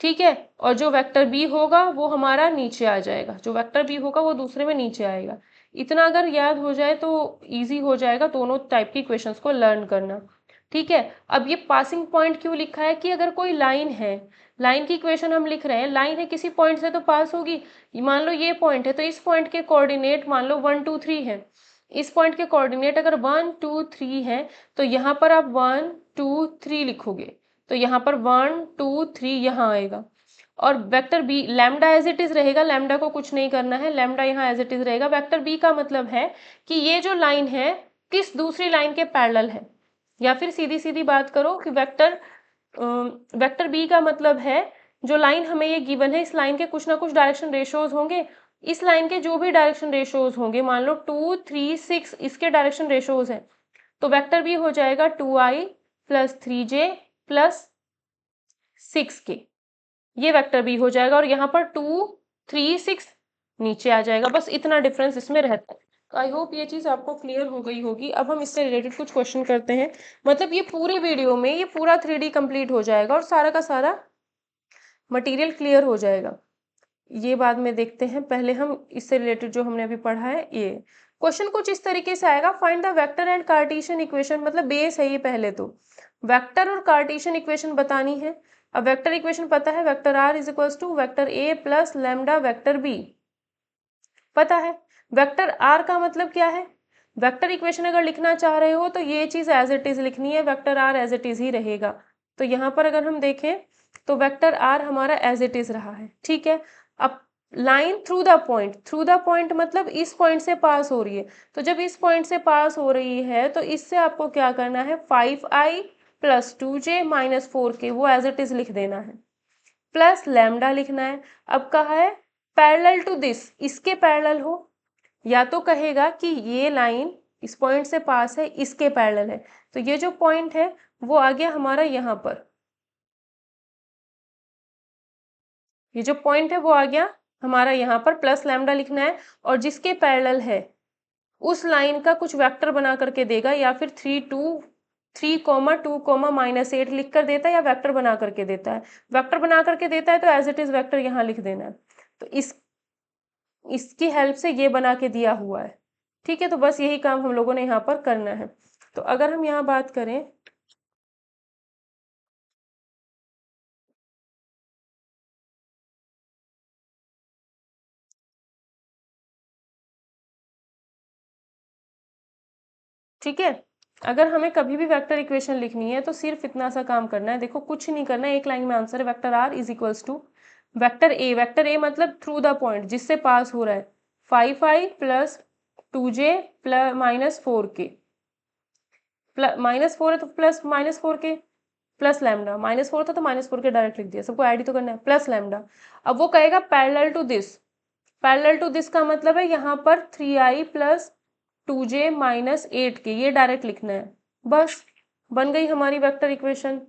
ठीक है, और जो वेक्टर बी होगा वो हमारा नीचे आ जाएगा, जो वेक्टर बी होगा वो दूसरे में नीचे आएगा। इतना अगर याद हो जाए तो इजी हो जाएगा दोनों टाइप की क्वेश्चंस को लर्न करना। ठीक है, अब ये पासिंग पॉइंट क्यों लिखा है कि अगर कोई लाइन है, लाइन की इक्वेशन हम लिख रहे हैं, लाइन है किसी पॉइंट से तो पास होगी। मान लो ये पॉइंट है तो इस पॉइंट के कोऑर्डिनेट मान लो 1 2 3 है, इस पॉइंट के कोऑर्डिनेट अगर 1 2 3 है तो यहाँ पर आप 1 2 3 लिखोगे, तो यहाँ पर 1 2 3 यहाँ आएगा। और vector B lambda as it is रहेगा, लैम्डा को कुछ नहीं करना है, लैम्डा यहाँ एज इट इज रहेगा। वेक्टर बी का मतलब है कि ये जो लाइन है किस दूसरी लाइन के पैरेलल है, या फिर सीधी सीधी बात करो कि वेक्टर बी का मतलब है जो लाइन हमें ये गिवन है, इस लाइन के कुछ ना कुछ डायरेक्शन रेशियोज होंगे। इस लाइन के जो भी डायरेक्शन रेशियोज होंगे, मान लो 2 3 6 इसके डायरेक्शन रेशियोज हैं, तो वेक्टर बी हो जाएगा 2i plus 3j plus 6k, ये वेक्टर बी हो जाएगा। और यहाँ पर 2 3 6 नीचे आ जाएगा, बस इतना डिफरेंस इसमें रहता है। तो आई होप ये चीज आपको क्लियर हो गई होगी। अब हम इससे रिलेटेड कुछ क्वेश्चन करते हैं, मतलब ये पूरी वीडियो में ये पूरा 3D कंप्लीट हो जाएगा और सारा का सारा मटेरियल क्लियर हो जाएगा। ये बाद में देखते हैं, पहले हम इससे रिलेटेड जो हमने अभी पढ़ा है ये क्वेश्चन कुछ इस तरीके से आएगा, find the vector and Cartesian equation, मतलब बेस है ये। पहले तो वेक्टर और कार्टेशियन इक्वेशन बतानी है। अब वेक्टर इक्वेशन पता है, vector R is equal to vector A plus lambda vector B पता है। वेक्टर आर का मतलब क्या है, वेक्टर इक्वेशन अगर लिखना चाह रहे हो तो ये चीज एज इट इज लिखनी है, vector R as it is ही रहेगा। तो यहाँ पर अगर हम देखें तो वेक्टर आर हमारा एज इट इज रहा है। ठीक है, अब लाइन थ्रू द पॉइंट मतलब इस पॉइंट से पास हो रही है। तो जब इस पॉइंट से पास हो रही है तो इससे आपको क्या करना है, 5i plus 2j minus 4k वो एज इट इज लिख देना है, प्लस लैम्डा लिखना है। अब कहा है पैरेलल टू दिस, इसके पैरेलल हो, या तो कहेगा कि ये लाइन इस पॉइंट से पास है, इसके पैरेलल है। तो ये जो पॉइंट है वो आ गया हमारा यहाँ पर, ये जो पॉइंट है वो आ गया हमारा यहाँ पर, प्लस लैम्डा लिखना है। और जिसके पैरेलल है उस लाइन का कुछ वेक्टर बना करके देगा, या फिर 3 2 3 2 -8 लिख कर देता है, या वेक्टर बना करके देता है। वेक्टर बना करके देता है तो एज इट इज वेक्टर यहाँ लिख देना है। तो इसकी हेल्प से ये बना के दिया हुआ है। ठीक है, तो बस यही काम हम लोगों ने यहाँ पर करना है। तो अगर हम यहाँ बात करें, ठीक है, अगर हमें कभी भी वेक्टर इक्वेशन लिखनी है तो सिर्फ इतना सा काम करना है। देखो कुछ नहीं करना है, एक लाइन में आंसर है। Vector R is equals to vector A मतलब थ्रू द पॉइंट जिससे पास हो रहा है, 5i plus 2j plus minus 4k, -4 है तो प्लस -4k, प्लस लैम्डा, -4 था तो -4k डायरेक्ट लिख दिया, सबको ऐड ही तो करना है, प्लस लैम्डा। अब वो कहेगा parallel to this, parallel to this का मतलब है यहाँ पर 3i plus 2j minus 8k, ये डायरेक्ट लिखना है। बस बन गई हमारी वेक्टर इक्वेशन।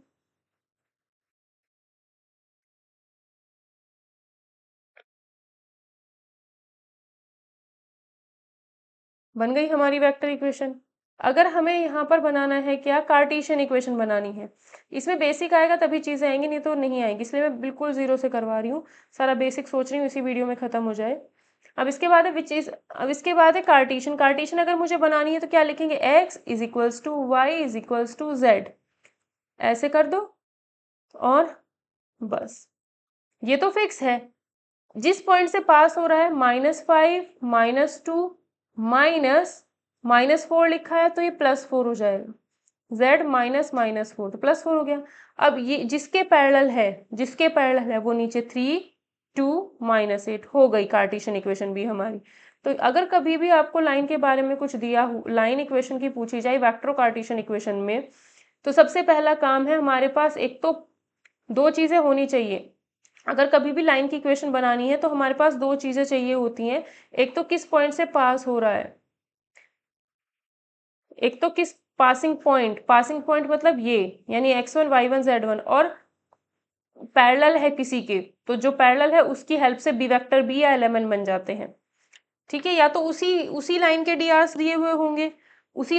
बन गई हमारी वेक्टर इक्वेशन। अगर हमें यहाँ पर बनाना है क्या, कार्टेशियन इक्वेशन बनानी है। इसमें बेसिक आएगा तभी चीजें आएंगी, नहीं तो नहीं आएंगी, इसलिए मैं बिल्कुल जीरो से करवा रही हूँ। सारा बेसिक सोच रही हूँ इसी वीडियो में खत्म हो जाए। अब इसके बाद है विच इज, अब इसके बाद है कार्टेशियन। कार्टेशियन अगर मुझे बनानी है तो क्या लिखेंगे, x is equals to Y is equals to Z, ऐसे कर दो। और बस ये तो फिक्स है, जिस पॉइंट से पास हो रहा है, -5 -2 -4 लिखा है तो ये +4 हो जाएगा, z -4 तो +4 हो गया। अब ये जिसके पैरेलल है, जिसके पैरेलल है वो नीचे 3 2 -8 हो गई कार्टेशियन इक्वेशन भी हमारी। तो अगर कभी भी आपको लाइन के बारे में कुछ दिया हो, लाइन इक्वेशन की पूछी जाए वेक्टर कार्टेशियन इक्वेशन में, तो सबसे पहला काम है हमारे पास, एक तो दो चीजें होनी चाहिए। अगर कभी भी लाइन की इक्वेशन बनानी है तो हमारे पास दो चीजें चाहिए होती हैं। एक तो किस पॉइंट से पास हो रहा है, एक तो किस पासिंग पॉइंट मतलब ये, यानी x1 y1 z1, और पैरेलल है किसी के, तो जो पैरेलल है उसकी हेल्प से बी वेक्टर बी या एलिमेंट बन जाते हैं। ठीक है, या तो उसी लाइन के डीआरस दिए हुए होंगे, इसी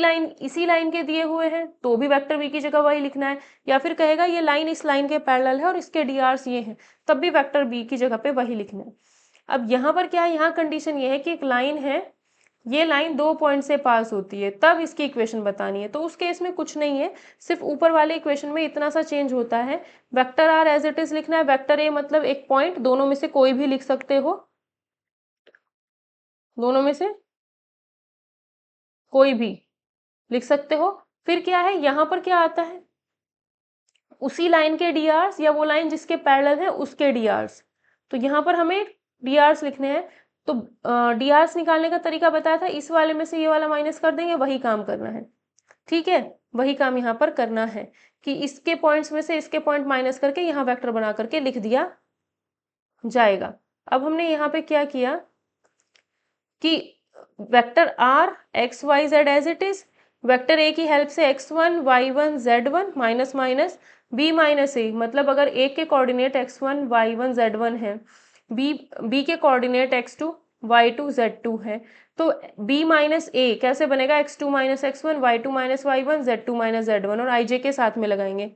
लाइन के दिए हुए हैं तो भी वेक्टर बी की जगह वही लिखना है, या फिर कहेगा ये लाइन इस लाइन के पैरेलल है और इसके डीआरस ये हैं, तब भी वेक्टर बी की जगह पे वही लिखना है। अब यहाँ पर क्या है, यहाँ कंडीशन ये है कि एक लाइन है, ये लाइन दो पॉइंट से पास होती है, तब इसकी इक्वेशन बतानी है। तो उस केस में कुछ नहीं है, सिर्फ ऊपर वाले इक्वेशन में इतना सा चेंज होता है, vector R as it is लिखना है, वेक्टर ए मतलब एक पॉइंट, दोनों में से कोई भी लिख सकते हो, दोनों में से कोई भी लिख सकते हो। फिर क्या है, यहाँ पर क्या आता है, उसी लाइन के डीआरस या वो लाइन जिसके पैरेलल है उसके डीआरस। तो यहाँ पर हमें डीआरस लिखने हैं, तो डीआरस निकालने का तरीका बताया था, इस वाले में से ये वाला माइनस कर देंगे, वही काम करना है। ठीक है, वही काम यहाँ पर करना है कि इसके पॉइंट्स में से इसके पॉइंट माइनस करके यहाँ वेक्टर बना करके लिख दिया जाएगा। अब हमने यहाँ पे क्या किया कि vector R X Y Z as it is, vector A की हेल्प से x1 y1 z1 minus minus b minus A, मतलब अगर ए के कोऑर्डिनेट x1 y1 z1 है, बी के कोऑर्डिनेट x2 y2 z2 है, तो b माइनस ए कैसे बनेगा, x2 minus x1 y2 minus y1 z2 minus z1, और आई जे के साथ में लगाएंगे,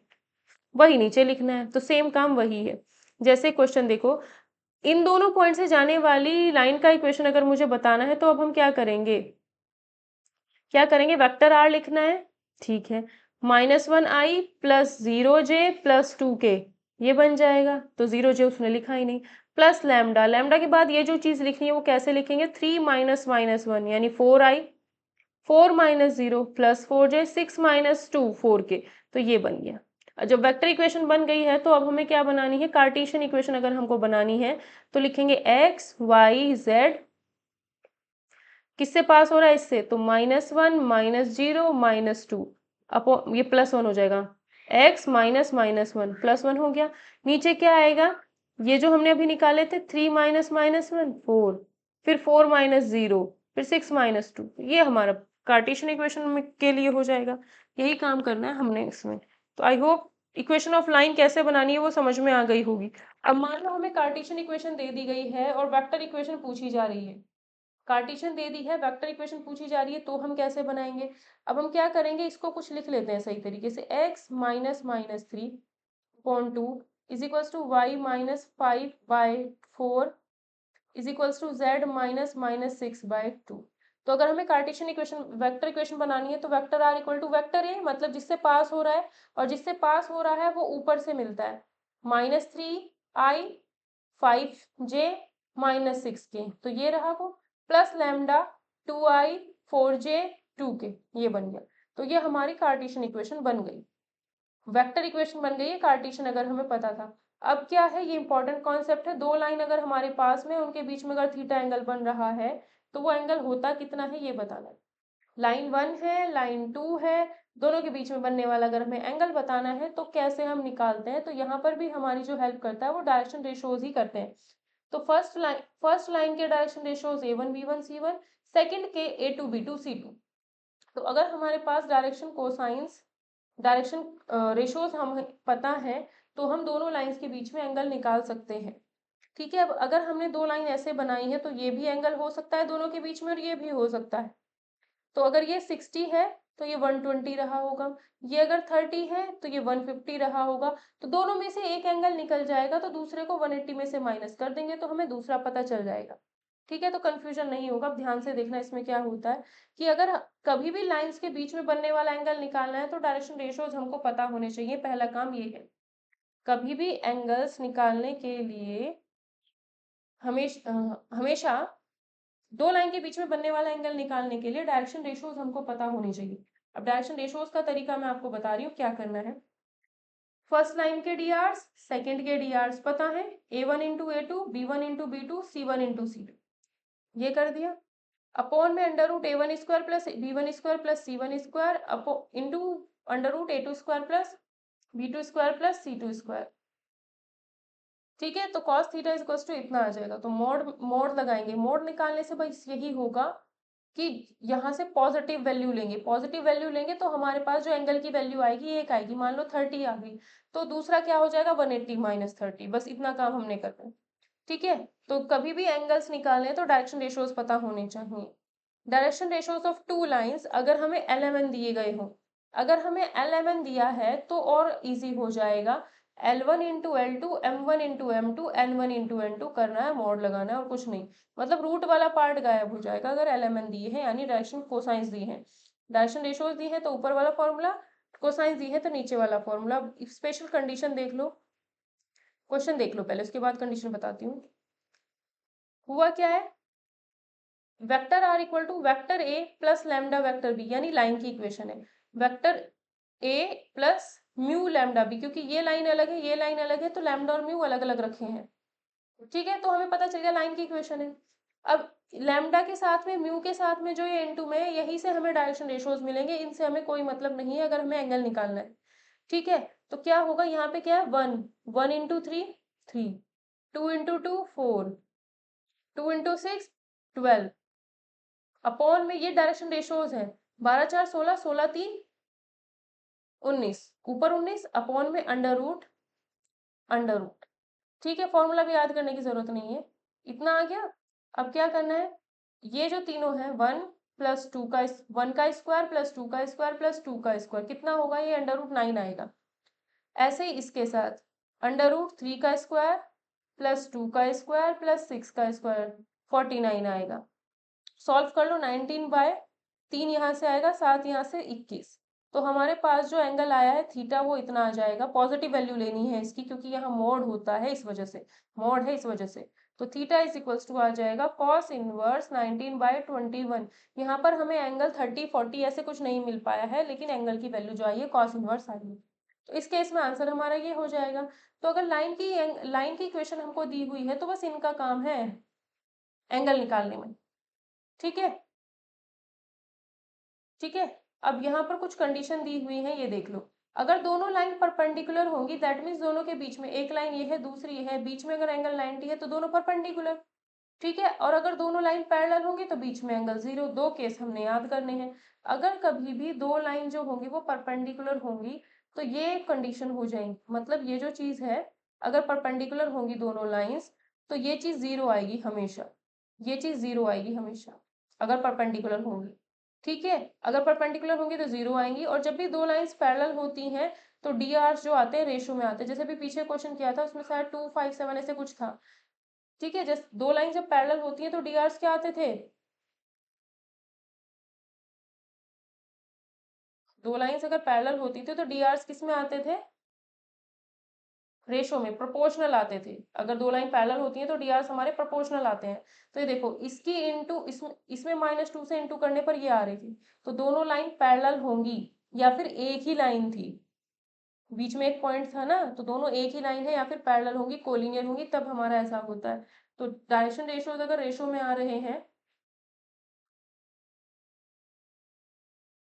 वही नीचे लिखना है। तो सेम काम वही है। जैसे क्वेश्चन देखो, इन दोनों पॉइंट से जाने वाली लाइन का इक्वेशन अगर मुझे बताना है तो अब हम क्या करेंगे, वेक्टर आर लिखना है। ठीक है, -1i plus 0j plus 2k, ये बन जाएगा, तो 0j उसने लिखा ही नहीं, प्लस लैम्डा, लैम्डा के बाद ये जो चीज लिखनी है वो कैसे लिखेंगे, 3 माइनस माइनस 1 यानी 4i, 4 minus 0 plus 4j 6 minus 2 4k, तो ये बन गया। जब वेक्टर इक्वेशन बन गई है तो अब हमें क्या बनानी है, कार्टेशियन इक्वेशन अगर हमको बनानी है तो लिखेंगे एक्स वाई जेड, किससे पास हो रहा है, इससे, तो -1 -0 -2 अपो ये +1 हो जाएगा, x माइनस -1 +1 हो गया। नीचे क्या आएगा, ये जो हमने अभी निकाले थे 3 माइनस -1 4, फिर 4 -0, फिर 6 -2, ये हमारा कार्टेशियन इक्वेशन के लिए हो जाएगा। यही काम करना है हमने इसमें। तो I hope equation of line कैसे बनानी है वो समझ में आ गई होगी। अब मान लो हमें कार्टेशियन इक्वेशन दे दी गई है और वेक्टर इक्वेशन पूछी जा रही है। कार्टेशियन दे दी है, वेक्टर इक्वेशन पूछी जा रही है, तो हम कैसे बनाएंगे। अब हम क्या करेंगे, इसको कुछ लिख लेते हैं सही तरीके से, x minus -3 upon 2 is equals to Y -5/4 is equals to z -6/2। तो अगर हमें कार्टेशियन इक्वेशन वेक्टर इक्वेशन बनानी है तो vector r equal to vector a, मतलब जिससे पास हो रहा है, और जिससे पास हो रहा है वो ऊपर से मिलता है, -3i 5j -6k, तो ये रहा वो, plus lambda 2i 4j 2k, ये बन गया। तो ये हमारी कार्टेशियन इक्वेशन बन गई, वेक्टर इक्वेशन बन गई है कार्टेशियन, अगर हमें पता था। अब क्या है, ये इंपॉर्टेंट कॉन्सेप्ट है, दो लाइन अगर हमारे पास में, उनके बीच में अगर थीटा एंगल बन रहा है तो वो एंगल होता कितना है ये बताना है। लाइन 1 है, लाइन 2 है, दोनों के बीच में बनने वाला अगर हमें एंगल बताना है तो कैसे हम निकालते हैं, तो यहाँ पर भी हमारी जो हेल्प करता है वो डायरेक्शन रेशियोज ही करते हैं। तो फर्स्ट लाइन के direction ratios a1 b1 c1, second के a2 b2 c2। तो अगर हमारे पास डायरेक्शन कोसाइंस डायरेक्शन रेशियोज हमें पता है तो हम दोनों लाइंस के बीच में एंगल निकाल सकते हैं। ठीक है, अब अगर हमने दो लाइन ऐसे बनाई है तो ये भी एंगल हो सकता है दोनों के बीच में और ये भी हो सकता है। तो अगर ये 60 है तो ये 120 रहा होगा, ये अगर 30 है तो ये 150 रहा होगा। तो दोनों में से एक एंगल निकल जाएगा तो दूसरे को 180 में से माइनस कर देंगे तो हमें दूसरा पता चल जाएगा। ठीक है, तो कंफ्यूजन नहीं होगा। अब ध्यान से देखना इसमें क्या होता है कि अगर कभी भी लाइंस के बीच में बनने वाला एंगल निकालना है तो डायरेक्शन रेशियोज हमको पता होने चाहिए, पहला काम ये है। कभी भी एंगल्स निकालने के लिए हमेशा दो लाइन के बीच में बनने वाला एंगल निकालने के लिए डायरेक्शन रेशियोज हमको पता होनी चाहिए। अब डायरेक्शन रेशियोज का तरीका मैं आपको बता रही हूँ क्या करना है। फर्स्ट लाइन के डीआर्स, सेकंड के डीआर्स पता है, a1 into a2, b1 into b2, c1 into c2, ये कर दिया। अपॉन में under root a1 square plus b1 square plus c1 square अपो into under root a2 square plus b2 square plus c2 square. ठीक है, तो cos theta equal to इतना आ जाएगा। तो मोड मोड लगाएंगे, मोड निकालने से बस यही होगा कि यहाँ से पॉजिटिव वैल्यू लेंगे, पॉजिटिव वैल्यू लेंगे तो हमारे पास जो एंगल की वैल्यू आएगी एक आएगी, मान लो 30 आ गई, तो दूसरा क्या हो जाएगा 180 माइनस 30, बस इतना काम हमने करना है। ठीक है, तो कभी भी एंगल्स निकालने तो डायरेक्शन रेशियोज पता होने चाहिए। Direction ratios of two lines, अगर हमें एल दिए गए हो, अगर हमें एल दिया है तो और इजी हो जाएगा। L1 into L2, M1 into M2, N1 into N2 करना है, मोड लगाना है और कुछ नहीं। मतलब रूट वाला पार्ट गायब हो जाएगा अगर एल दिए हैं, यानी डायरेक्शन कोसाइंस दी है, डायरेक्शन रेशियोज दी है तो ऊपर वाला फॉर्मूला, कोसाइंस दी है तो नीचे वाला फॉर्मूला। स्पेशल कंडीशन देख लो, क्वेश्चन देख लो पहले, उसके बाद कंडीशन बताती हूँ। हुआ क्या है, vector R equal to vector A plus lambda vector B, यानी लाइन की इक्वेशन है, vector A plus mu lambda B, क्योंकि ये लाइन अलग है ये लाइन अलग है तो लैम्डा और म्यू अलग अलग रखे हैं। ठीक है, तो हमें पता चल गया लाइन की इक्वेशन है। अब लैम्डा के साथ में म्यू के साथ में जो ये इनटू में है, यही से हमें डायरेक्शन रेशियोज मिलेंगे, इनसे हमें कोई मतलब नहीं है अगर हमें एंगल निकालना है। ठीक है, तो क्या होगा, यहाँ पे क्या है 1, 1 इंटू 3 3, 2 इंटू 2 4, 2 इंटू 6 12, अपॉन में ये डायरेक्शन रेशियोज है, 12 4 16, 16 3 19, ऊपर 19 अपॉन में अंडर रूट। ठीक है, फॉर्मूला भी याद करने की जरूरत नहीं है, इतना आ गया। अब क्या करना है, ये जो तीनों है 1 प्लस 2 का 1 का स्क्वायर प्लस 2 का स्क्वायर प्लस 2 का स्क्वायर कितना होगा, ये अंडर रूट 9 आएगा। ऐसे ही इसके साथ अंडर रूट 3 का स्क्वायर प्लस 2 का स्क्वायर प्लस 6 का स्क्वायर 49 आएगा। सॉल्व कर लो, 19/3 यहाँ से आएगा, 7 यहाँ से 21। तो हमारे पास जो एंगल आया है थीटा वो इतना आ जाएगा। पॉजिटिव वैल्यू लेनी है इसकी क्योंकि यहाँ मोड होता है, इस वजह से मोड है, इस वजह से। तो थीटा इज इक्वल्स टू आ जाएगा cos इनवर्स 19/21। यहाँ पर हमें एंगल 30 40 ऐसे कुछ नहीं मिल पाया है, लेकिन एंगल की वैल्यू जो आई है cos इनवर्स आई है। तो इस केस में आंसर हमारा ये हो जाएगा। तो अगर लाइन की इक्वेशन हमको दी हुई है तो बस इनका काम है एंगल निकालने में। ठीक है, ठीक है। अब यहाँ पर कुछ कंडीशन दी हुई है, ये देख लो। अगर दोनों लाइन परपेंडिकुलर होंगी दैट मीन्स दोनों के बीच में, एक लाइन ये है दूसरी ये है, बीच में अगर एंगल 90 है तो दोनों परपेंडिकुलर। ठीक है, और अगर दोनों लाइन पैरेलल होंगी तो बीच में एंगल 0। दो केस हमने याद करने हैं। अगर कभी भी दो लाइन जो होंगी वो परपेंडिकुलर होंगी तो ये कंडीशन हो जाएंगी, मतलब ये जो चीज है अगर परपेंडिकुलर होंगी दोनों लाइंस तो ये चीज 0 आएगी हमेशा, ये चीज 0 आएगी हमेशा अगर परपेंडिकुलर होंगी। ठीक है, अगर परपेंडिकुलर होंगी तो 0 आएंगी। और जब भी दो लाइंस पैरेलल होती हैं तो डी आर जो आते हैं रेशो में आते हैं, जैसे भी पीछे क्वेश्चन किया था उसमें शायद 257 ऐसे कुछ था। ठीक है, जैसे दो लाइन जब पैरेलल होती हैं तो डी आर्स क्या आते थे, दो लाइंस अगर पैरेलल होती थी तो डी आर्स किस में आते थे, रेशो में, प्रोपोर्शनल आते थे। अगर दो लाइन पैरेलल होती हैं तो डी आर्स हमारे प्रोपोर्शनल आते हैं। तो ये देखो इसकी इंटू इसमें -2 से इंटू करने पर ये आ रही थी, तो दोनों लाइन पैरेलल होंगी या फिर एक ही लाइन थी, बीच में एक पॉइंट था ना, तो दोनों एक ही लाइन है या फिर पैरेलल होंगी, कोलिनियर होंगी, तब हमारा ऐसा होता है। तो डायरेक्शन रेशियोज अगर रेशो में आ रहे हैं,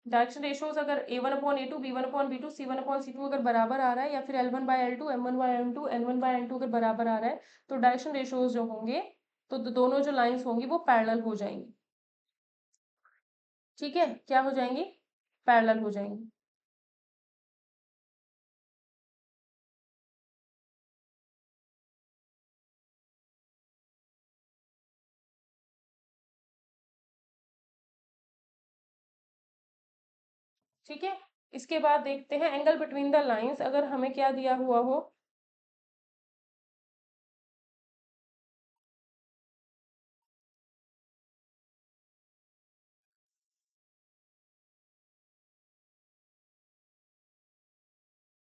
डायरेक्शन रेशियोज अगर a1/a2 b1/b2 c1/c2 अगर बराबर आ रहा है, या फिर l1/l2 m1/m2 n1/n2 अगर बराबर आ रहा है, तो डायरेक्शन रेशियोज जो होंगे तो दोनों जो लाइंस होंगी वो पैरेलल हो जाएंगी। ठीक है, क्या हो जाएंगी, पैरेलल हो जाएंगी। ठीक है, इसके बाद देखते हैं एंगल बिटवीन द लाइंस, अगर हमें क्या दिया हुआ हो।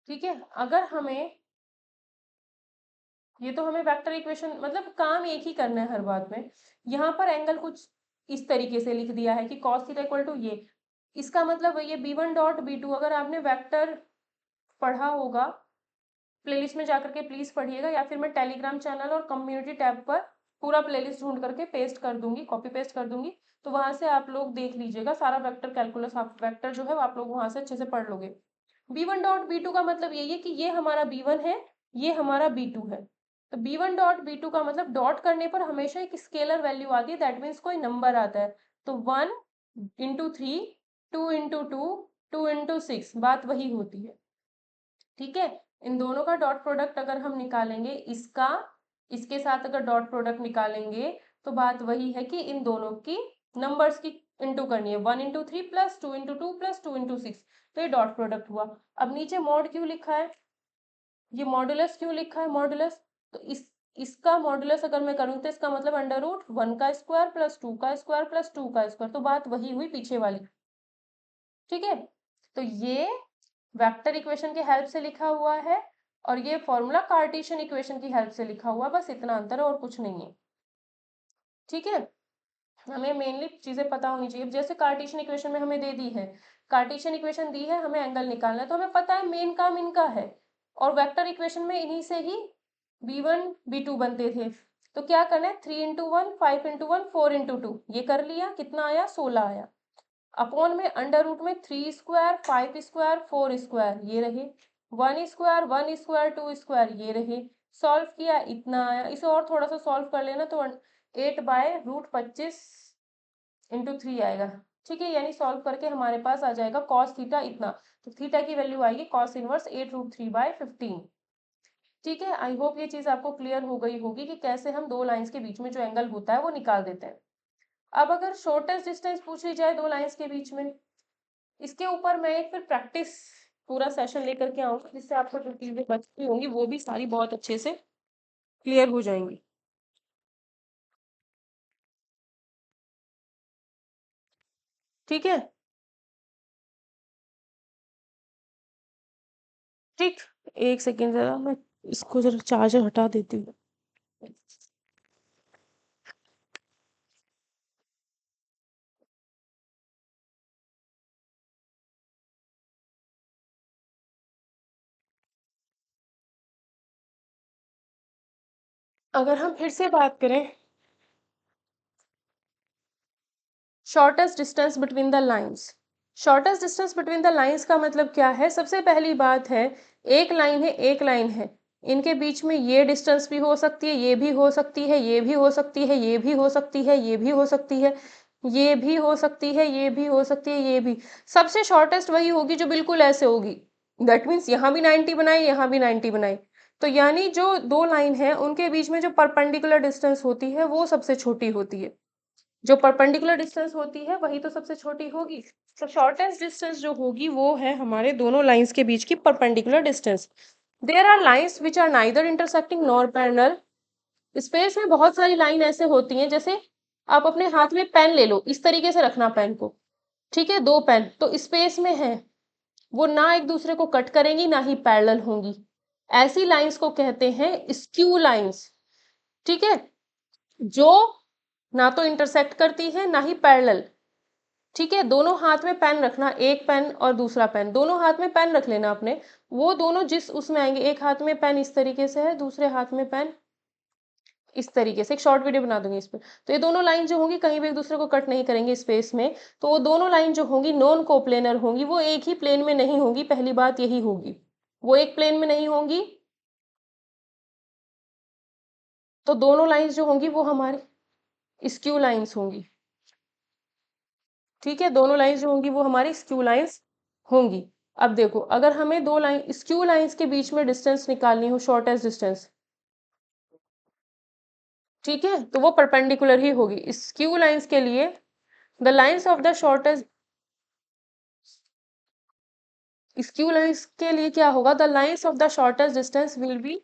ठीक है, अगर हमें, ये तो हमें वेक्टर इक्वेशन मतलब काम एक ही करना है हर बात में। यहाँ पर एंगल कुछ इस तरीके से लिख दिया है कि cos थीटा इक्वल टू ये, इसका मतलब ये b1.b2, अगर आपने वेक्टर पढ़ा होगा प्लेलिस्ट में जाकर के प्लीज पढ़िएगा, या फिर मैं टेलीग्राम चैनल और कम्युनिटी टैब पर पूरा प्लेलिस्ट ढूंढ करके पेस्ट कर दूंगी, कॉपी पेस्ट कर दूंगी, तो वहां से आप लोग देख लीजिएगा सारा वेक्टर कैलकुलस, आप वेक्टर जो है आप लोग वहां से अच्छे से पढ़ लोगे। b1.b2 का मतलब यही है कि ये हमारा b1 है, ये हमारा b2 है। तो b1.b2 का मतलब डॉट करने पर हमेशा एक स्केलर वैल्यू आती है, दैट मीन्स कोई नंबर आता है। तो 1 × 3, 2 × 2, 2 × 6, बात वही होती है। ठीक है, इन दोनों का डॉट प्रोडक्ट अगर हम निकालेंगे, इसका इसके साथ अगर डॉट प्रोडक्ट निकालेंगे तो बात वही है कि इन दोनों की नंबर्स की इंटू करनी है, 1 × 3 + 2 × 2 + 2 × 6, तो ये डॉट प्रोडक्ट हुआ। अब नीचे मॉड क्यों लिखा है, ये मॉडुलस क्यों लिखा है, मॉडुलस, तो इसका मॉडुलस अगर मैं करूँ तो इसका मतलब √1² + 2² + 2², तो बात वही हुई पीछे वाली। ठीक है, तो ये वेक्टर इक्वेशन की हेल्प से लिखा हुआ है और ये फॉर्मूला कार्टेशियन इक्वेशन की हेल्प से लिखा हुआ है, बस इतना अंतर है और कुछ नहीं है। ठीक है, हमें मेनली चीजें पता होनी चाहिए। जैसे कार्टेशियन इक्वेशन में हमें दे दी है, कार्टेशियन इक्वेशन दी है, हमें एंगल निकालना है, तो हमें पता है मेन काम इनका है। और वेक्टर इक्वेशन में इन्हीं से ही b1 b2 बनते थे। तो क्या करना है, 3 × 1 5 × 1 4 × 2, ये कर लिया, कितना आया, 16 आया। अपॉन में √में 3² 5² 4², ये रहे, 1² 1² 2², ये रहे। सॉल्व किया, इतना आया। इसे और थोड़ा सा सॉल्व कर लेना तो 8/√25 × 3 आएगा। ठीक है, यानी सॉल्व करके हमारे पास आ जाएगा cos थीटा इतना, तो थीटा की वैल्यू आएगी cos इनवर्स 8√3/15। ठीक है, आई होप ये चीज आपको क्लियर हो गई होगी कि कैसे हम दो लाइंस के बीच में जो एंगल होता है वो निकाल देते हैं। अब अगर शॉर्टेस्ट डिस्टेंस पूछ ली जाए दो लाइंस के बीच में, इसके ऊपर मैं एक फिर प्रैक्टिस पूरा सेशन लेकर के आऊंगी, जिससे आपको जो चीजें बचती होंगी वो भी सारी बहुत अच्छे से क्लियर हो जाएंगी। ठीक है, ठीक, एक सेकेंड जरा मैं इसको जरा चार्जर हटा देती हूँ। अगर हम फिर से बात करें shortest distance between the lines, shortest distance between the lines का मतलब क्या है? सबसे पहली बात है, एक लाइन है, एक लाइन है, इनके बीच में ये डिस्टेंस भी हो सकती है, ये भी हो सकती है, ये भी हो सकती है, ये भी हो सकती है, ये भी हो सकती है, ये भी हो सकती है, ये भी हो सकती है, ये भी। सबसे शॉर्टेस्ट वही होगी जो बिल्कुल ऐसे होगी। दैट मीन्स यहाँ भी 90 बनाए, यहाँ भी 90 बनाए। तो यानी जो दो लाइन है उनके बीच में जो परपेंडिकुलर डिस्टेंस होती है वो सबसे छोटी होती है। जो परपेंडिकुलर डिस्टेंस होती है वही तो सबसे छोटी होगी। तो शॉर्टेस्ट डिस्टेंस जो होगी वो है हमारे दोनों लाइंस के बीच की perpendicular distance. There are lines which are neither intersecting nor parallel. Space में बहुत सारी लाइन ऐसे होती हैं, जैसे आप अपने हाथ में पेन ले लो, इस तरीके से रखना पेन को, ठीक है, दो पेन तो स्पेस में है, वो ना एक दूसरे को कट करेंगी ना ही पैरेलल होंगी। ऐसी लाइंस को कहते हैं स्क्यू लाइंस, ठीक है, जो ना तो इंटरसेक्ट करती है ना ही पैरेलल। ठीक है, दोनों हाथ में पेन रखना, एक पेन और दूसरा पेन, दोनों हाथ में पेन रख लेना अपने, वो दोनों जिस उसमें आएंगे, एक हाथ में पेन इस तरीके से है, दूसरे हाथ में पेन इस तरीके से। एक शॉर्ट वीडियो बना दूंगी इस पे। तो ये दोनों लाइन जो होंगी कहीं भी एक दूसरे को कट नहीं करेंगे स्पेस में, तो वो दोनों लाइन जो होंगी नॉन कोप्लेनर होंगी, वो एक ही प्लेन में नहीं होंगी, पहली बात यही होगी, वो एक प्लेन में नहीं होंगी। तो दोनों लाइंस जो होंगी वो हमारी स्क्यू लाइंस होंगी, ठीक है, दोनों लाइंस जो होंगी वो हमारी स्क्यू लाइंस होंगी। अब देखो, अगर हमें दो लाइन स्क्यू लाइंस के बीच में डिस्टेंस निकालनी हो, शॉर्टेस्ट डिस्टेंस, ठीक है, तो वो परपेंडिकुलर ही होगी स्क्यू लाइंस के लिए। The lines of the shortest, skew lines के लिए क्या होगा? The lines of the shortest distance will be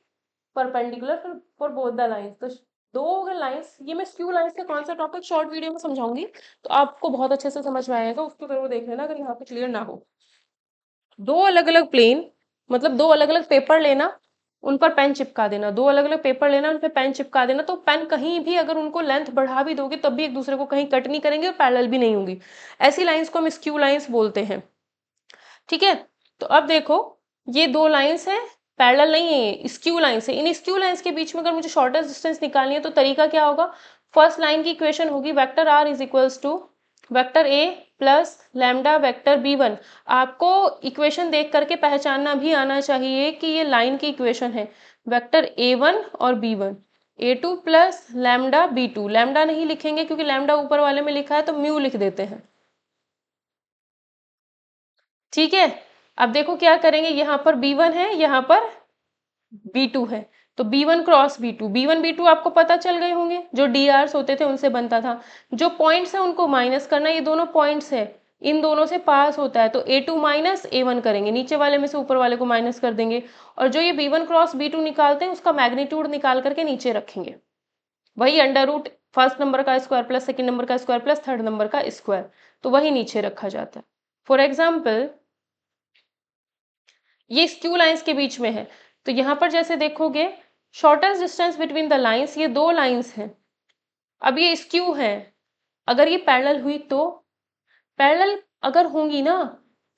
perpendicular for both the lines. तो दो अगर लाइंस, ये मैं स्क्यू लाइंस का कौन सा टॉपिक शॉर्ट वीडियो में समझाऊंगी, तो आपको बहुत अच्छे से समझ में आएगा, उसको जरूर देख लेना अगर यहाँ पे क्लियर ना हो। दो अलग अलग प्लेन, मतलब दो अलग अलग पेपर लेना, उन पर पेन चिपका देना, दो अलग अलग पेपर लेना, उन पर पेन चिपका देना, तो पेन कहीं भी अगर उनको लेंथ बढ़ा भी दोगे तब भी एक दूसरे को कहीं कट नहीं करेंगे और पैरेलल भी नहीं होंगी। ऐसी लाइंस को हम स्क्यू लाइंस बोलते हैं, ठीक है। तो अब देखो, ये दो लाइंस हैं, पैरेलल नहीं है, ये स्क्यू लाइंस है। इन स्क्यू लाइंस के बीच में अगर मुझे शॉर्टेस्ट डिस्टेंस निकालनी है तो तरीका क्या होगा? फर्स्ट लाइन की इक्वेशन होगी vector R is equals to vector A plus lambda vector बी1। आपको इक्वेशन देख करके पहचानना भी आना चाहिए कि ये लाइन की इक्वेशन है, वेक्टर ए1 और B1, A2 plus lambda बी2। Lambda नहीं लिखेंगे क्योंकि लैम्डा ऊपर वाले में लिखा है, तो म्यू लिख देते हैं, ठीक है। अब देखो क्या करेंगे, यहाँ पर बी1 है, यहाँ पर बी2 है, तो बी1 क्रॉस बी2, बी1 बी2 आपको पता चल गए होंगे, जो डी आर्स होते थे उनसे बनता था। जो पॉइंट्स है उनको माइनस करना, ये दोनों पॉइंट्स है, इन दोनों से पास होता है, तो ए2 माइनस ए1 करेंगे, नीचे वाले में से ऊपर वाले को माइनस कर देंगे, और जो ये बी1 क्रॉस बी2 निकालते हैं उसका मैग्नीट्यूड निकाल करके नीचे रखेंगे, वही अंडर रूट फर्स्ट नंबर का स्क्वायर प्लस सेकेंड नंबर का स्क्वायर प्लस थर्ड नंबर का स्क्वायर, तो वही नीचे रखा जाता है। फॉर एग्जाम्पल, ये स्क्यू लाइंस के बीच में है, तो यहाँ पर जैसे देखोगे shortest distance between the lines, ये दो लाइंस हैं, अब ये स्क्यू है, अगर ये पैरेलल हुई तो, पैरेलल अगर होंगी ना,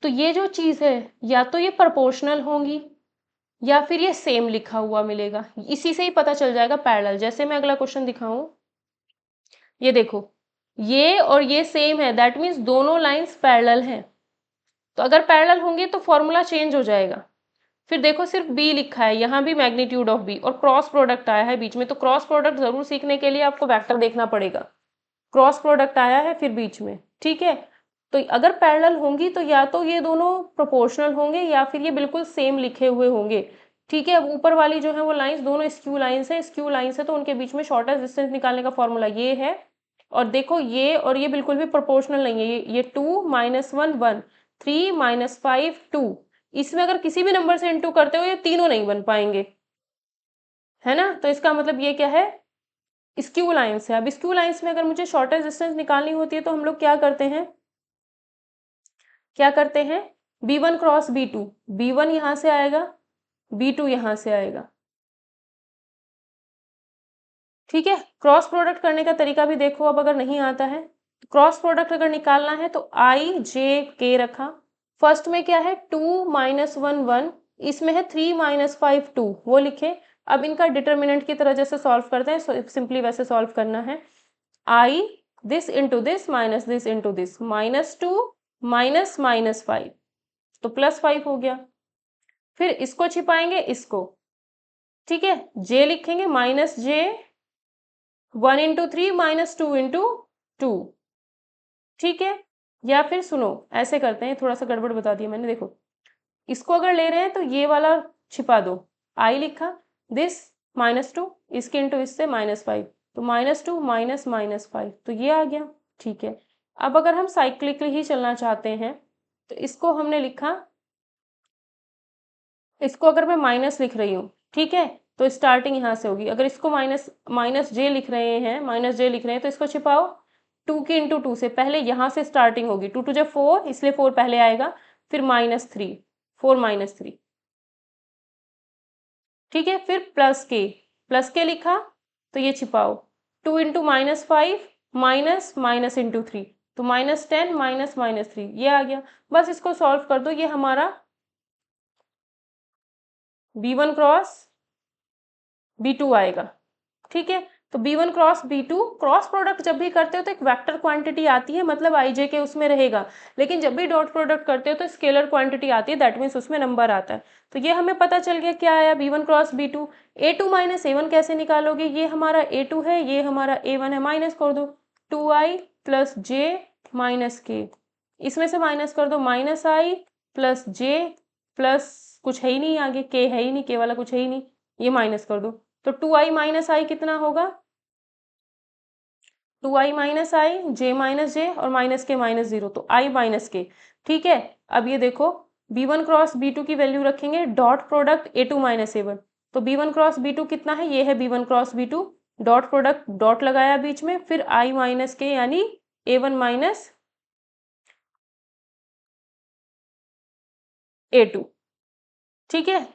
तो ये जो चीज है या तो ये प्रोपोर्शनल होंगी या फिर ये सेम लिखा हुआ मिलेगा, इसी से ही पता चल जाएगा पैरेलल। जैसे मैं अगला क्वेश्चन दिखाऊं, ये देखो, ये और ये सेम है, दैट मीन्स दोनों लाइंस पैरेलल हैं, तो अगर पैरेलल होंगे तो फॉर्मूला चेंज हो जाएगा। फिर देखो सिर्फ बी लिखा है, यहाँ भी मैग्नीट्यूड ऑफ बी, और क्रॉस प्रोडक्ट आया है बीच में, तो क्रॉस प्रोडक्ट जरूर सीखने के लिए आपको वेक्टर देखना पड़ेगा, क्रॉस प्रोडक्ट आया है फिर बीच में, ठीक है। तो अगर पैरेलल होंगी तो या तो ये दोनों प्रोपोर्शनल होंगे या फिर ये बिल्कुल सेम लिखे हुए होंगे, ठीक है। अब ऊपर वाली जो है वो लाइंस दोनों स्क्यू लाइंस है, स्क्यू लाइंस है तो उनके बीच में शॉर्टेस्ट डिस्टेंस निकालने का फॉर्मूला ये है। और देखो ये और ये बिल्कुल भी प्रोपोर्शनल नहीं है, ये 2 माइनस 1 1, 3 माइनस 5 2, इसमें अगर किसी भी नंबर से इंटू करते हो ये तीनों नहीं बन पाएंगे, है ना। तो इसका मतलब ये क्या है, स्क्यू लाइंस है। अब स्क्यू लाइंस में अगर मुझे शॉर्टेस्ट डिस्टेंस निकालनी होती है तो हम लोग क्या करते हैं, क्या करते हैं, बी1 क्रॉस बी2, बी1 यहां से आएगा, बी2 यहां से आएगा, ठीक है। क्रॉस प्रोडक्ट करने का तरीका भी देखो, अब अगर नहीं आता है, क्रॉस प्रोडक्ट अगर निकालना है तो आई जे के रखा, फर्स्ट में क्या है 2 माइनस 1 1, इसमें है 3 माइनस 5 2, वो लिखे, अब इनका डिटर्मिनेंट की तरह जैसे सॉल्व करते हैं, सिंपली वैसे सॉल्व करना है। I this into this minus this into this, -2 minus -5, तो +5 हो गया। फिर इसको छिपाएंगे इसको, ठीक है, जे लिखेंगे -j 1 इंटू 3 -2 इंटू 2, ठीक है। या फिर सुनो ऐसे करते हैं, थोड़ा सा गड़बड़ बता दिया मैंने, देखो इसको अगर ले रहे हैं तो ये वाला छिपा दो, आई लिखा, दिस -2, इसके इंटू इससे -5, तो -2 माइनस -5, तो ये आ गया, ठीक है। अब अगर हम साइक्लिकली ही चलना चाहते हैं तो इसको हमने लिखा, इसको अगर मैं माइनस लिख रही हूँ, ठीक है, तो स्टार्टिंग यहाँ से होगी। अगर इसको माइनस जे लिख रहे हैं, तो इसको छिपाओ, 2 की इंटू 2 से पहले यहाँ से स्टार्टिंग होगी, 2 2 जब 4, इसलिए 4 पहले आएगा, फिर -3, 4 -3, ठीक है। फिर प्लस के लिखा, तो ये छिपाओ, 2 इंटू -5 माइनस माइनस इंटू 3, तो -10 माइनस -3, ये आ गया। बस इसको सॉल्व कर दो, ये हमारा B1 क्रॉस B2 आएगा, ठीक है। तो B1 cross B2, cross product जब भी करते हो तो एक वेक्टर क्वांटिटी आती है, मतलब IJ के उसमें रहेगा, लेकिन जब भी डॉट प्रोडक्ट करते हो तो स्केलर क्वांटिटी आती है, दैट मीन्स उसमें नंबर आता है। तो ये हमें पता चल गया क्या आया, B1 cross B2। A2 minus A1 कैसे निकालोगे, ये हमारा A2 है, ये हमारा A1 है, माइनस कर दो, 2i प्लस जे माइनस के, इसमें से माइनस कर दो, -i प्लस जे प्लस कुछ है ही नहीं आगे, के है ही नहीं, के वाला कुछ है ही नहीं, ये माइनस कर दो, तो 2i माइनस आई कितना होगा, 2i माइनस आई, जे माइनस जे, और माइनस के -0, तो i माइनस के, ठीक है। अब ये देखो B1 क्रॉस B2 की वैल्यू रखेंगे, dot product A2 minus A1, तो B1 क्रॉस B2 कितना है, ये है B1 cross B2, dot product, dot लगाया बीच में, फिर i माइनस के यानी A1 माइनस A2, ठीक है।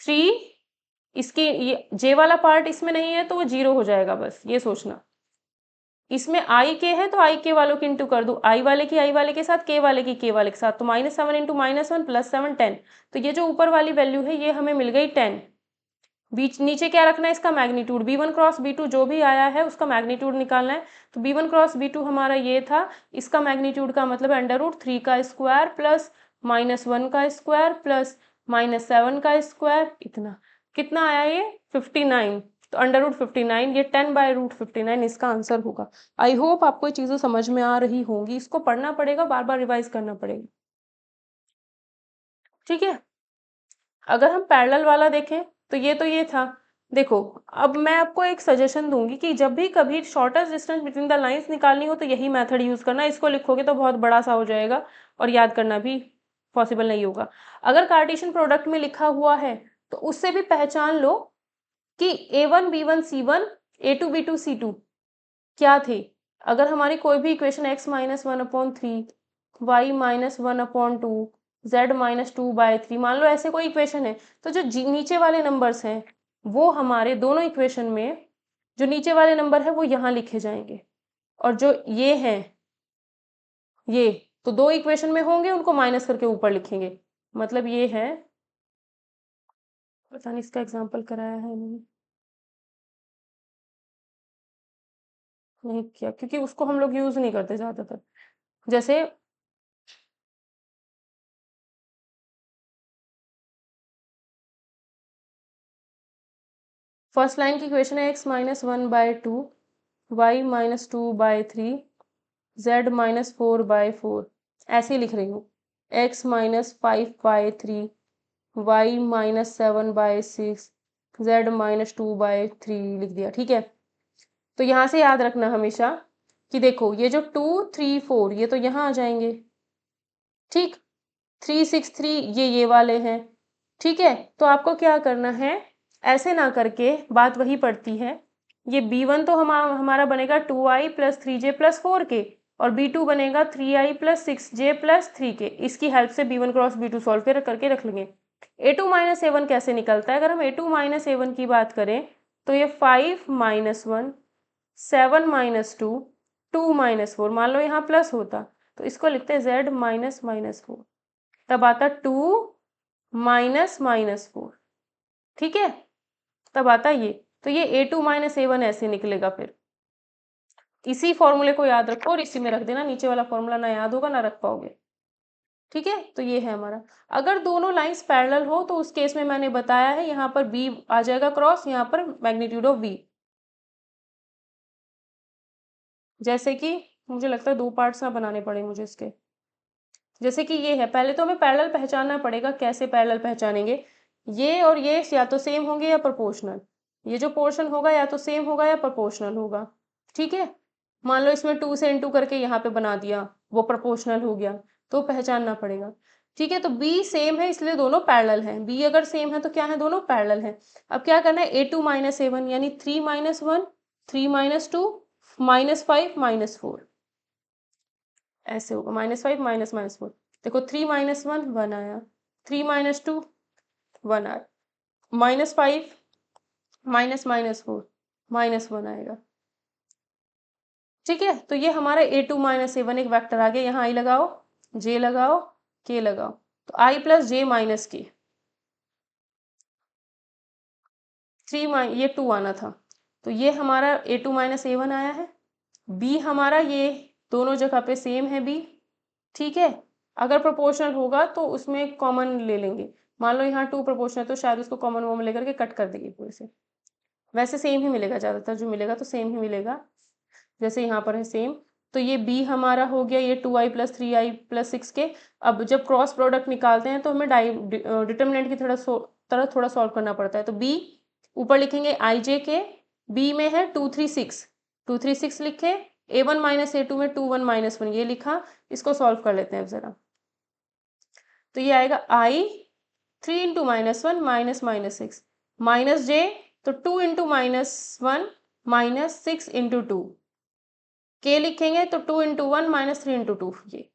3, इसके ये जे वाला पार्ट इसमें नहीं है तो वो 0 हो जाएगा, बस ये सोचना। इसमें आई के है तो आई के वालों की इंटू कर दो, आई वाले की आई वाले के साथ, के वाले की के वाले के साथ, तो -7 इंटू -1 +7 10, तो ये जो ऊपर वाली वैल्यू है ये हमें मिल गई 10। बीच नीचे क्या रखना है, इसका मैग्नीट्यूड, B1 क्रॉस B2 जो भी आया है उसका मैग्नीट्यूड निकालना है, तो B1 क्रॉस B2 हमारा ये था, इसका मैग्नीट्यूड का मतलब √3 का स्क्वायर प्लस -1 का स्क्वायर प्लस -7 का स्क्वायर, इतना कितना आया ये 59, तो √59, ये 10/√59 इसका आंसर होगा। आई होप आपको ये चीज़ें समझ में आ रही होंगी, इसको पढ़ना पड़ेगा, बार बार रिवाइज करना पड़ेगा, ठीक है। अगर हम पैरेलल वाला देखें तो ये था, देखो अब मैं आपको एक सजेशन दूंगी कि जब भी कभी shortest distance between the lines निकालनी हो तो यही मेथड यूज करना, इसको लिखोगे तो बहुत बड़ा सा हो जाएगा और याद करना भी पॉसिबल नहीं होगा। अगर कार्टेशियन प्रोडक्ट में लिखा हुआ है तो उससे भी पहचान लो कि A1 B1 C1 A2 B2 C2 क्या थे। अगर हमारी कोई भी इक्वेशन x-1/3 y-1/2 z-2/3 मान लो ऐसे कोई इक्वेशन है, तो जो नीचे वाले नंबर्स हैं वो हमारे दोनों इक्वेशन में, जो नीचे वाले नंबर है वो यहाँ लिखे जाएंगे, और जो ये हैं ये तो दो इक्वेशन में होंगे, उनको माइनस करके ऊपर लिखेंगे, मतलब ये है, पता नहीं इसका एग्जाम्पल कराया है इन्होंने, नहीं किया क्योंकि उसको हम लोग यूज नहीं करते ज्यादातर। जैसे फर्स्ट लाइन की इक्वेशन है x-1/2 y-2/3 z-4/4, ऐसे ही लिख रही हूँ, x-5/3 y-7/6 z-2/3 लिख दिया, ठीक है। तो यहाँ से याद रखना हमेशा कि देखो ये जो 2 3 4 ये तो यहाँ आ जाएंगे, ठीक, 3 6 3 ये वाले हैं, ठीक है। तो आपको क्या करना है, ऐसे ना करके बात वही पड़ती है, ये B1 तो हमारा बनेगा 2i plus 3j plus 4k, और B2 बनेगा 3i plus 6j plus 3k, इसकी हेल्प से B1 क्रॉस B2 सॉल्व करके रख लेंगे। A2 माइनस A1 कैसे निकलता है, अगर हम A2 माइनस A1 की बात करें तो ये 5 -1 7 -2 2 -4, मान लो यहाँ प्लस होता तो इसको लिखते z-4, तब आता 2 -4, ठीक है। तब आता है ये, तो ये A2 माइनस A1 ऐसे निकलेगा। फिर इसी फॉर्मूले को याद रखो और इसी में रख देना, नीचे वाला फॉर्मूला ना याद होगा ना रख पाओगे। ठीक है, तो ये है हमारा। अगर दोनों लाइंस पैरेलल हो तो उस केस में मैंने बताया है यहाँ पर B आ जाएगा क्रॉस, यहाँ पर मैग्नीट्यूड ऑफ V। जैसे कि मुझे लगता है 2 पार्ट्स ना बनाने पड़े मुझे इसके। जैसे कि ये है, पहले तो हमें पैरेलल पहचानना पड़ेगा। कैसे पैरेलल पहचानेंगे? ये और ये या तो सेम होंगे या प्रोपोर्शनल। ये जो पोर्शन होगा या तो सेम होगा या प्रोपोर्शनल होगा। ठीक है, मान लो इसमें 2 से इनटू करके यहाँ पे बना दिया, वो प्रोपोर्शनल हो गया, तो पहचानना पड़ेगा। ठीक है, तो बी सेम है इसलिए दोनों पैरेलल हैं। बी अगर सेम है तो क्या है, दोनों पैरेलल हैं। अब क्या करना है, A2 माइनस A1 यानी 3 माइनस 1, 3 माइनस 2, माइनस 5 माइनस 4, ऐसे होगा। माइनस 5 माइनस माइनस 4, देखो 3 माइनस 1 1 आया, 3 माइनस 2 1 आया, माइनस 5 माइनस माइनस 4 माइनस 1 आएगा। ठीक है, तो ये हमारा A2 माइनस A1 एक वेक्टर आ गया। यहाँ आई लगाओ, जे लगाओ, के लगाओ, तो आई प्लस जे माइनस के, 3 ये 2 आना था, तो ये हमारा A2 माइनस A1 आया है। बी हमारा ये दोनों जगह पे सेम है बी। ठीक है, अगर प्रोपोर्शनल होगा तो उसमें कॉमन ले लेंगे। मान लो यहाँ 2 प्रोपोर्शनल है तो शायद उसको कॉमन वो लेकर के कट कर देंगे पूरे से। वैसे सेम ही मिलेगा, ज़्यादातर जो मिलेगा तो सेम ही मिलेगा, जैसे यहाँ पर है सेम। तो ये बी हमारा हो गया, ये 2i प्लस 3i प्लस 6 के। अब जब क्रॉस प्रोडक्ट निकालते हैं तो हमें डिटर्मिनेंट की तरह थोड़ा सॉल्व करना पड़ता है। तो बी ऊपर लिखेंगे आई जे के, बी में है 2 3 6, 2 3 6 लिखे, A1 माइनस A2 में 2 1 माइनस 1 ये लिखा। इसको सॉल्व कर लेते हैं अब ज़रा। तो ये आएगा I 3 into minus 1 minus minus 6 minus J, तो 2 इंटू माइनस 1 माइनस 6 इंटू 2, के लिखेंगे तो 2 इंटू 1 माइनस 3 इंटू 2, ये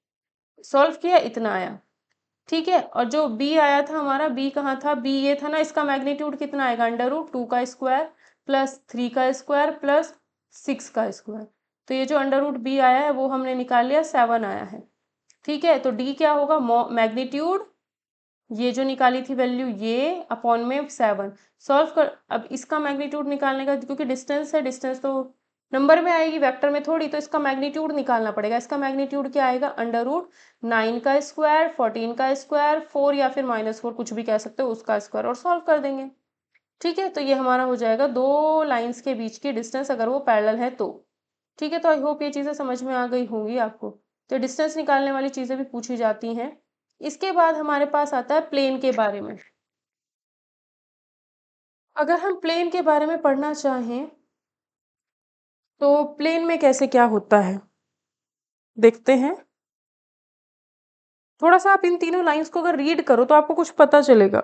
सॉल्व किया, इतना आया। ठीक है, और जो बी आया था हमारा, बी कहाँ था, बी ये था ना, इसका मैग्नीट्यूड कितना आएगा, अंडर रूट 2 का स्क्वायर प्लस 3 का स्क्वायर प्लस 6 का स्क्वायर। तो ये जो अंडर रूट बी आया है वो हमने निकाल लिया, 7 आया है। ठीक है, तो डी क्या होगा, मैग्नीट्यूड, ये जो निकाली थी वैल्यू ये अपॉन में 7। सॉल्व कर, अब इसका मैग्नीट्यूड निकालने का, क्योंकि डिस्टेंस है, डिस्टेंस तो नंबर में आएगी वेक्टर में थोड़ी, तो इसका मैग्नीट्यूड निकालना पड़ेगा। इसका मैग्नीट्यूड क्या आएगा, अंडर रूट 9 का स्क्वायर, 14 का स्क्वायर, 4 या फिर -4 कुछ भी कह सकते हो, उसका स्क्वायर, और सॉल्व कर देंगे। ठीक है, तो ये हमारा हो जाएगा दो लाइंस के बीच की डिस्टेंस अगर वो पैरेलल है तो। ठीक है, तो आई होप ये चीज़ें समझ में आ गई होंगी आपको। तो डिस्टेंस निकालने वाली चीज़ें भी पूछी जाती हैं। इसके बाद हमारे पास आता है प्लेन के बारे में। अगर हम प्लेन के बारे में पढ़ना चाहें तो प्लेन में कैसे क्या होता है देखते हैं। थोड़ा सा आप इन तीनों लाइंस को अगर रीड करो तो आपको कुछ पता चलेगा।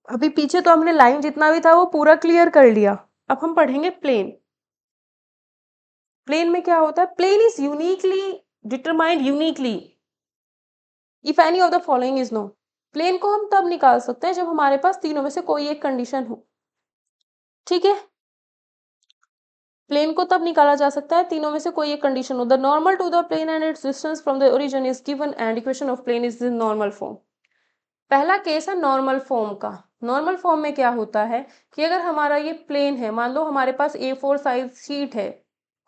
अभी पीछे तो हमने लाइन जितना भी था वो पूरा क्लियर कर लिया, अब हम पढ़ेंगे प्लेन। प्लेन में क्या होता है, plane is uniquely determined uniquely if any of the following is known. Plane को हम तब निकाल सकते हैं जब हमारे पास तीनों में से कोई एक कंडीशन हो। ठीक है, प्लेन को तब निकाला जा सकता है तीनों में से कोई एक कंडीशन हो। The normal to the plane and its distance from the origin is given and equation of plane is in normal form. पहला केस है नॉर्मल फॉर्म का। नॉर्मल फॉर्म में क्या होता है कि अगर हमारा ये प्लेन है, मान लो हमारे पास A4 साइज शीट है,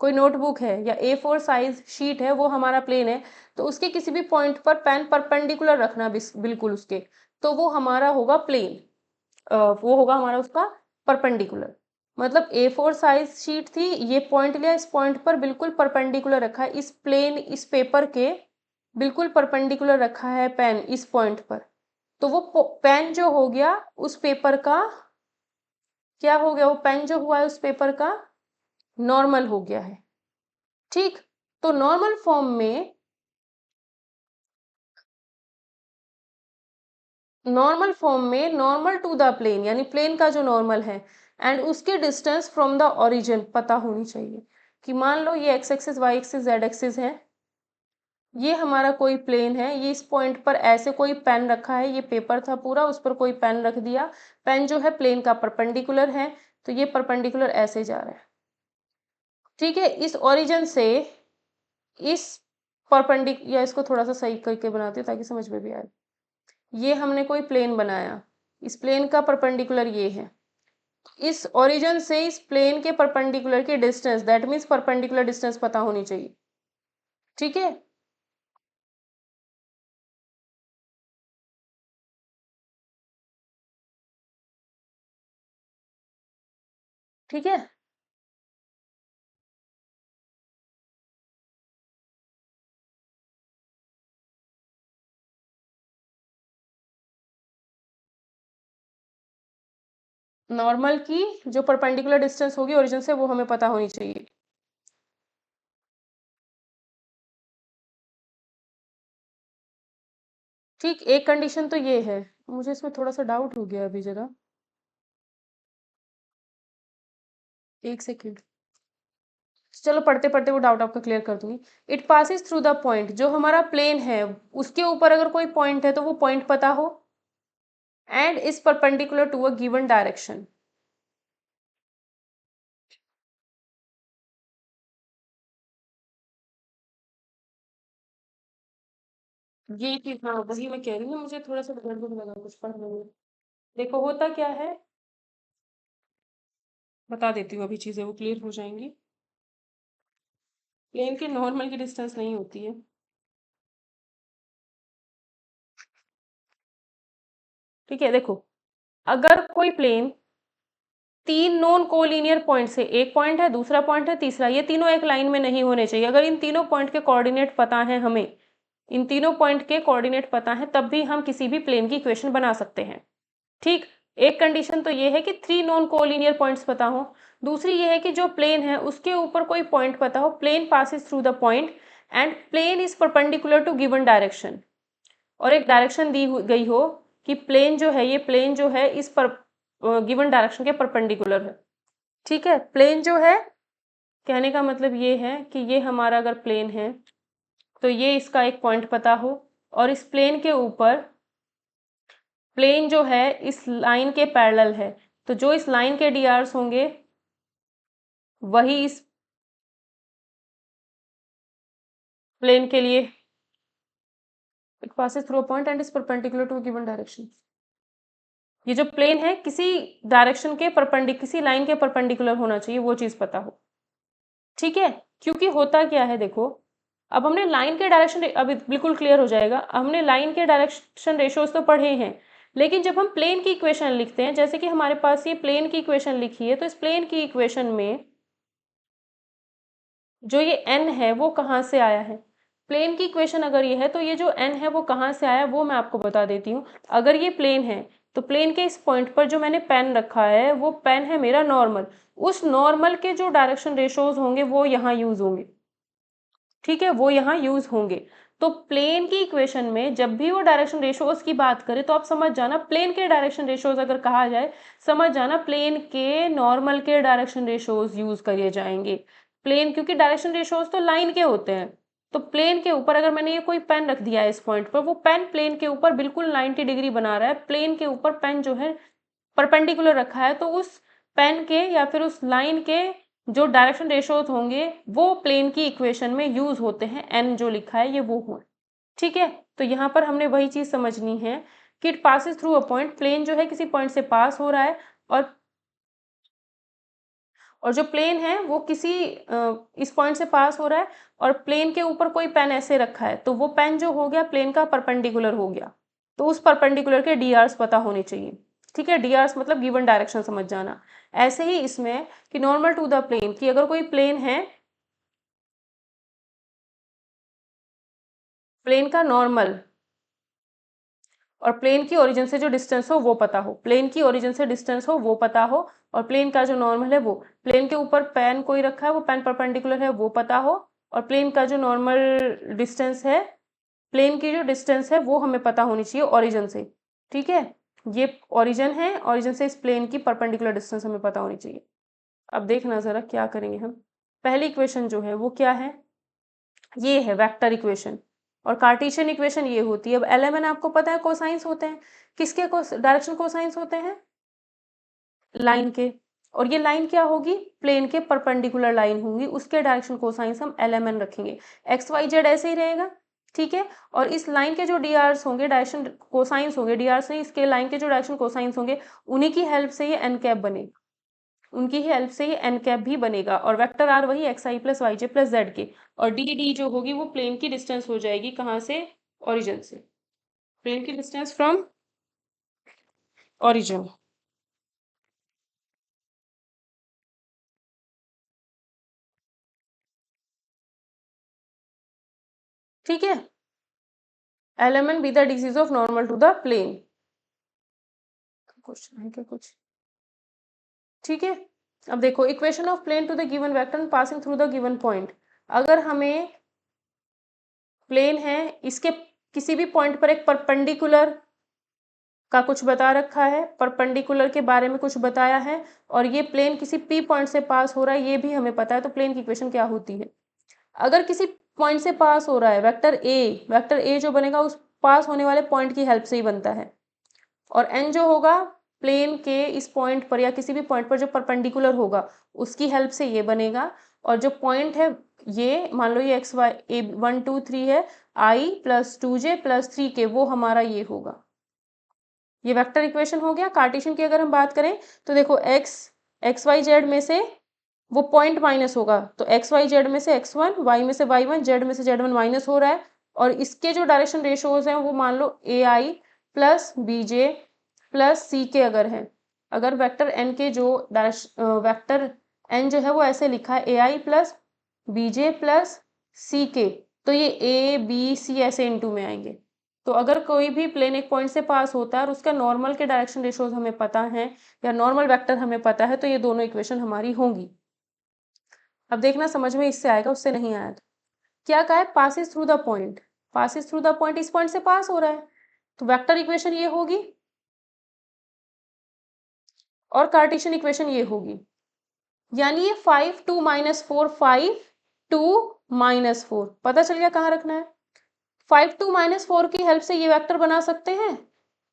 कोई नोटबुक है या A4 साइज शीट है, वो हमारा प्लेन है, तो उसके किसी भी पॉइंट पर पेन परपेंडिकुलर रखना बिल्कुल उसके, तो वो हमारा होगा प्लेन। वो होगा हमारा उसका परपेंडिकुलर। मतलब A4 साइज शीट थी, ये पॉइंट लिया, इस पॉइंट पर बिल्कुल परपेंडिकुलर रखा है, इस प्लेन इस पेपर के बिल्कुल परपेंडिकुलर रखा है पेन इस पॉइंट पर, तो वो पेन जो हो गया उस पेपर का क्या हो गया, वो पेन जो हुआ है उस पेपर का नॉर्मल हो गया है। ठीक, तो नॉर्मल फॉर्म में, नॉर्मल टू द प्लेन यानी प्लेन का जो नॉर्मल है एंड उसकी डिस्टेंस फ्रॉम द ओरिजिन पता होनी चाहिए। कि मान लो ये x axis y axis z axis है, ये हमारा कोई प्लेन है, ये इस पॉइंट पर ऐसे कोई पेन रखा है, ये पेपर था पूरा, उस पर कोई पेन रख दिया, पेन जो है प्लेन का परपेंडिकुलर है, तो ये परपेंडिकुलर ऐसे जा रहा है। ठीक है, इस ओरिजिन से इस या इसको थोड़ा सा सही करके बनाती हूँ ताकि समझ में भी आए। ये हमने कोई प्लेन बनाया, इस प्लेन का परपेंडिकुलर ये है, इस ओरिजिन से इस प्लेन के परपेंडिकुलर की distance, that means perpendicular distance पता होनी चाहिए। ठीक है, ठीक है। नॉर्मल की जो परपेंडिकुलर डिस्टेंस होगी ओरिजिन से वो हमें पता होनी चाहिए। ठीक, एक कंडीशन तो ये है। मुझे इसमें थोड़ा सा डाउट हो गया अभी जरा, एक सेकेंड। चलो पढ़ते पढ़ते वो डाउट आपका क्लियर कर दूंगी। It passes through the point, जो हमारा प्लेन है उसके ऊपर अगर कोई पॉइंट है तो वो पॉइंट पता हो, and is perpendicular to a given direction. ये चीज, हाँ वही मैं कह रही हूँ, मुझे थोड़ा सा गड़बड़ लगा कुछ पढ़ने में। देखो होता क्या है, बता देती हूँ, अभी चीजें वो क्लियर हो जाएंगी। प्लेन के नॉर्मल की डिस्टेंस नहीं होती है। ठीक है, देखो, अगर कोई प्लेन तीन नॉन कोलिनियर पॉइंट से, एक पॉइंट है, दूसरा पॉइंट है, तीसरा, ये तीनों एक लाइन में नहीं होने चाहिए। अगर इन तीनों पॉइंट के कोऑर्डिनेट पता है हमें, इन तीनों पॉइंट के कोऑर्डिनेट पता है, तब भी हम किसी भी प्लेन की इक्वेशन बना सकते हैं। ठीक, एक कंडीशन तो ये है कि थ्री नॉन कोलिनियर पॉइंट्स पता हो। दूसरी ये है कि जो प्लेन है उसके ऊपर कोई पॉइंट पता हो, plane passes through the point and plane is perpendicular to given direction. और एक डायरेक्शन दी गई हो कि प्लेन जो है, ये प्लेन जो है इस पर गिवन डायरेक्शन के परपेंडिकुलर है। ठीक है, प्लेन जो है, कहने का मतलब ये है कि ये हमारा अगर प्लेन है तो ये इसका एक पॉइंट पता हो, और इस प्लेन के ऊपर प्लेन जो है इस लाइन के पैरेलल है, तो जो इस लाइन के डीआरस होंगे वही इस प्लेन के लिए, it passes through a point and is perpendicular to given direction. ये जो प्लेन है किसी डायरेक्शन के परपेंडिकुलर, किसी लाइन के परपेंडिकुलर होना चाहिए, वो चीज पता हो। ठीक है, क्योंकि होता क्या है देखो, अब हमने लाइन के डायरेक्शन, अभी बिल्कुल क्लियर हो जाएगा, हमने लाइन के डायरेक्शन रेशियोज तो पढ़े हैं, लेकिन जब हम प्लेन की इक्वेशन लिखते हैं, जैसे कि हमारे पास ये प्लेन की इक्वेशन लिखी है, तो इस प्लेन की इक्वेशन में जो ये n है वो कहाँ से आया है। प्लेन की इक्वेशन अगर ये है तो ये जो n है वो कहाँ से आया वो मैं आपको बता देती हूँ। अगर ये प्लेन है तो प्लेन के इस पॉइंट पर जो मैंने पेन रखा है वो पेन है मेरा नॉर्मल, उस नॉर्मल के जो डायरेक्शन रेशोज होंगे वो यहाँ यूज होंगे। ठीक है, वो यहाँ यूज होंगे। तो प्लेन की इक्वेशन में जब भी वो डायरेक्शन रेशोज की बात करें तो आप समझ जाना, प्लेन के डायरेक्शन रेशोज अगर कहा जाए, समझ जाना प्लेन के नॉर्मल के डायरेक्शन रेशोज यूज करे जाएंगे। प्लेन, क्योंकि डायरेक्शन रेशोज तो लाइन के होते हैं, तो प्लेन के ऊपर अगर मैंने ये कोई पेन रख दिया है इस पॉइंट पर, वो पेन प्लेन के ऊपर बिल्कुल 90 डिग्री बना रहा है, प्लेन के ऊपर पेन जो है परपेंडिकुलर रखा है, तो उस पेन के या फिर उस लाइन के जो डायरेक्शन रेशोज होंगे वो प्लेन की इक्वेशन में यूज होते हैं, एन जो लिखा है ये वो हो। ठीक है, तो यहाँ पर हमने वही चीज समझनी है कि it passes through a point, plane जो है किसी पॉइंट से पास हो रहा है, और जो प्लेन है वो किसी इस पॉइंट से पास हो रहा है, और प्लेन के ऊपर कोई पेन ऐसे रखा है, तो वो पेन जो हो गया प्लेन का परपेंडिकुलर हो गया, तो उस परपेंडिकुलर के डीआरस पता होने चाहिए। ठीक है, डीआरस मतलब गिवन डायरेक्शन समझ जाना। ऐसे ही इसमें कि नॉर्मल टू द प्लेन, कि अगर कोई प्लेन है, प्लेन का नॉर्मल और प्लेन की ओरिजिन से जो डिस्टेंस हो वो पता हो, प्लेन की ओरिजिन से डिस्टेंस हो वो पता हो, और प्लेन का जो नॉर्मल है वो, प्लेन के ऊपर पेन कोई रखा है वो पेन परपेंडिकुलर है वो पता हो, और प्लेन का जो नॉर्मल डिस्टेंस है, प्लेन की जो डिस्टेंस है वो हमें पता होनी चाहिए ओरिजिन से। ठीक है, ये ओरिजिन है, ओरिजिन से इस प्लेन की परपेंडिकुलर डिस्टेंस हमें पता होनी चाहिए। अब देखना जरा क्या करेंगे हम। पहली इक्वेशन जो है वो क्या है, ये है वेक्टर इक्वेशन, और कार्टेशियन इक्वेशन ये होती है। अब एलएमएन आपको पता है कोसाइंस होते हैं, किसके डायरेक्शन कोसाइंस होते हैं, लाइन के, और ये लाइन क्या होगी, प्लेन के परपेंडिकुलर लाइन होगी, उसके डायरेक्शन कोसाइंस हम एलएमएन रखेंगे। एक्स वाई जेड ऐसे ही रहेगा। ठीक है, और इस लाइन के जो डीआरस होंगे, डायरेक्शन कोसाइंस होंगे, डीआरस नहीं, इसके लाइन के जो डायरेक्शन कोसाइंस होंगे, उन्हीं की हेल्प से ये एन कैप बनेगा। उनकी ही हेल्प से ये एन कैप भी बनेगा, और वेक्टर आर वही एक्स आई प्लस वाई जे प्लस जेड के, और डी डी जो होगी वो प्लेन की डिस्टेंस हो जाएगी, कहाँ से, ओरिजिन से, प्लेन की डिस्टेंस फ्रॉम ओरिजिन। ठीक है, element be the disease of normal to the plane. Question है क्या कुछ? ठीक है, अब देखो equation of plane to the given vector passing through the given point. अगर हमें प्लेन है, इसके किसी भी पॉइंट पर एक परपेंडिकुलर का कुछ बता रखा है, परपेंडिकुलर के बारे में कुछ बताया है, और ये प्लेन किसी पी पॉइंट से पास हो रहा है, ये भी हमें पता है, तो प्लेन की इक्वेशन क्या होती है? अगर किसी पॉइंट से पास हो रहा है वेक्टर ए जो बनेगा उस पास होने वाले पॉइंट की हेल्प से ही बनता है, और एन जो होगा प्लेन के इस पॉइंट पर या किसी भी पॉइंट पर जो परपेंडिकुलर होगा उसकी हेल्प से ये बनेगा, और जो पॉइंट है ये मान लो ये एक्स वाई ए 1 2 3 है, आई प्लस 2j प्लस 3k वो हमारा ये होगा। ये वेक्टर इक्वेशन हो गया। कार्टेशियन की अगर हम बात करें तो देखो एक्स वाई जेड में से वो पॉइंट माइनस होगा, तो एक्स वाई जेड में से x1, वाई में से y1, जेड में से z1 माइनस हो रहा है, और इसके जो डायरेक्शन रेशियोज हैं वो मान लो ए आई प्लस बी जे प्लस सी के अगर है, अगर वेक्टर एन के जो वेक्टर एन जो है वो ऐसे लिखा है ए आई प्लस बी जे प्लस सी के, तो ये ए बी सी ऐसे इनटू में आएंगे। तो अगर कोई भी प्लेन एक पॉइंट से पास होता है और उसका नॉर्मल के डायरेक्शन रेशियोज हमें पता है या नॉर्मल वेक्टर हमें पता है, तो ये दोनों इक्वेशन हमारी होंगी। अब देखना समझ में इससे आएगा उससे नहीं आया तो। क्या कहा है? Passes through the point, passes through the point, इस पॉइंट से पास हो रहा है, तो वेक्टर इक्वेशन ये होगी और कार्टेशियन इक्वेशन ये होगी, यानी ये 5 2 -4 5 2 -4 पता चल गया कहाँ रखना है। 5 2 -4 की हेल्प से ये वेक्टर बना सकते हैं,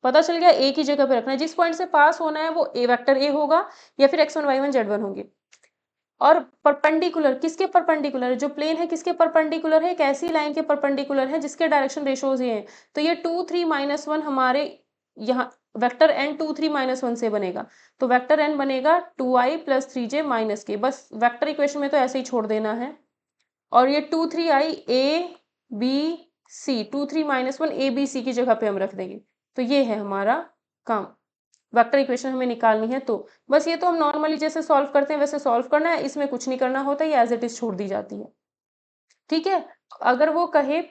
पता चल गया ए की जगह पे रखना है, जिस पॉइंट से पास होना है वो ए वेक्टर ए होगा या फिर x1 y1 z1 होंगे। और परपेंडिकुलर किसके परपेंडिकुलर है? जो प्लेन है किसके परपेंडिकुलर है? एक ऐसी लाइन के परपेंडिकुलर है जिसके डायरेक्शन रेशियोज ये हैं, तो ये 2 3 -1 हमारे यहाँ वेक्टर एन 2 3 -1 से बनेगा, तो वेक्टर एन बनेगा 2i प्लस 3j माइनस के, बस वेक्टर इक्वेशन में तो ऐसे ही छोड़ देना है। और ये 2 3i ए बी सी 2 3 -1 ए बी सी की जगह पे हम रख देंगे, तो ये है हमारा काम। वेक्टर इक्वेशन हमें निकालनी है, तो बस ये तो हम नॉर्मली जैसे सॉल्व करते हैं वैसे सॉल्व करना है, इसमें कुछ नहीं करना होता, ये एज इट इज छोड़ दी जाती है। ठीक है, अगर वो कहे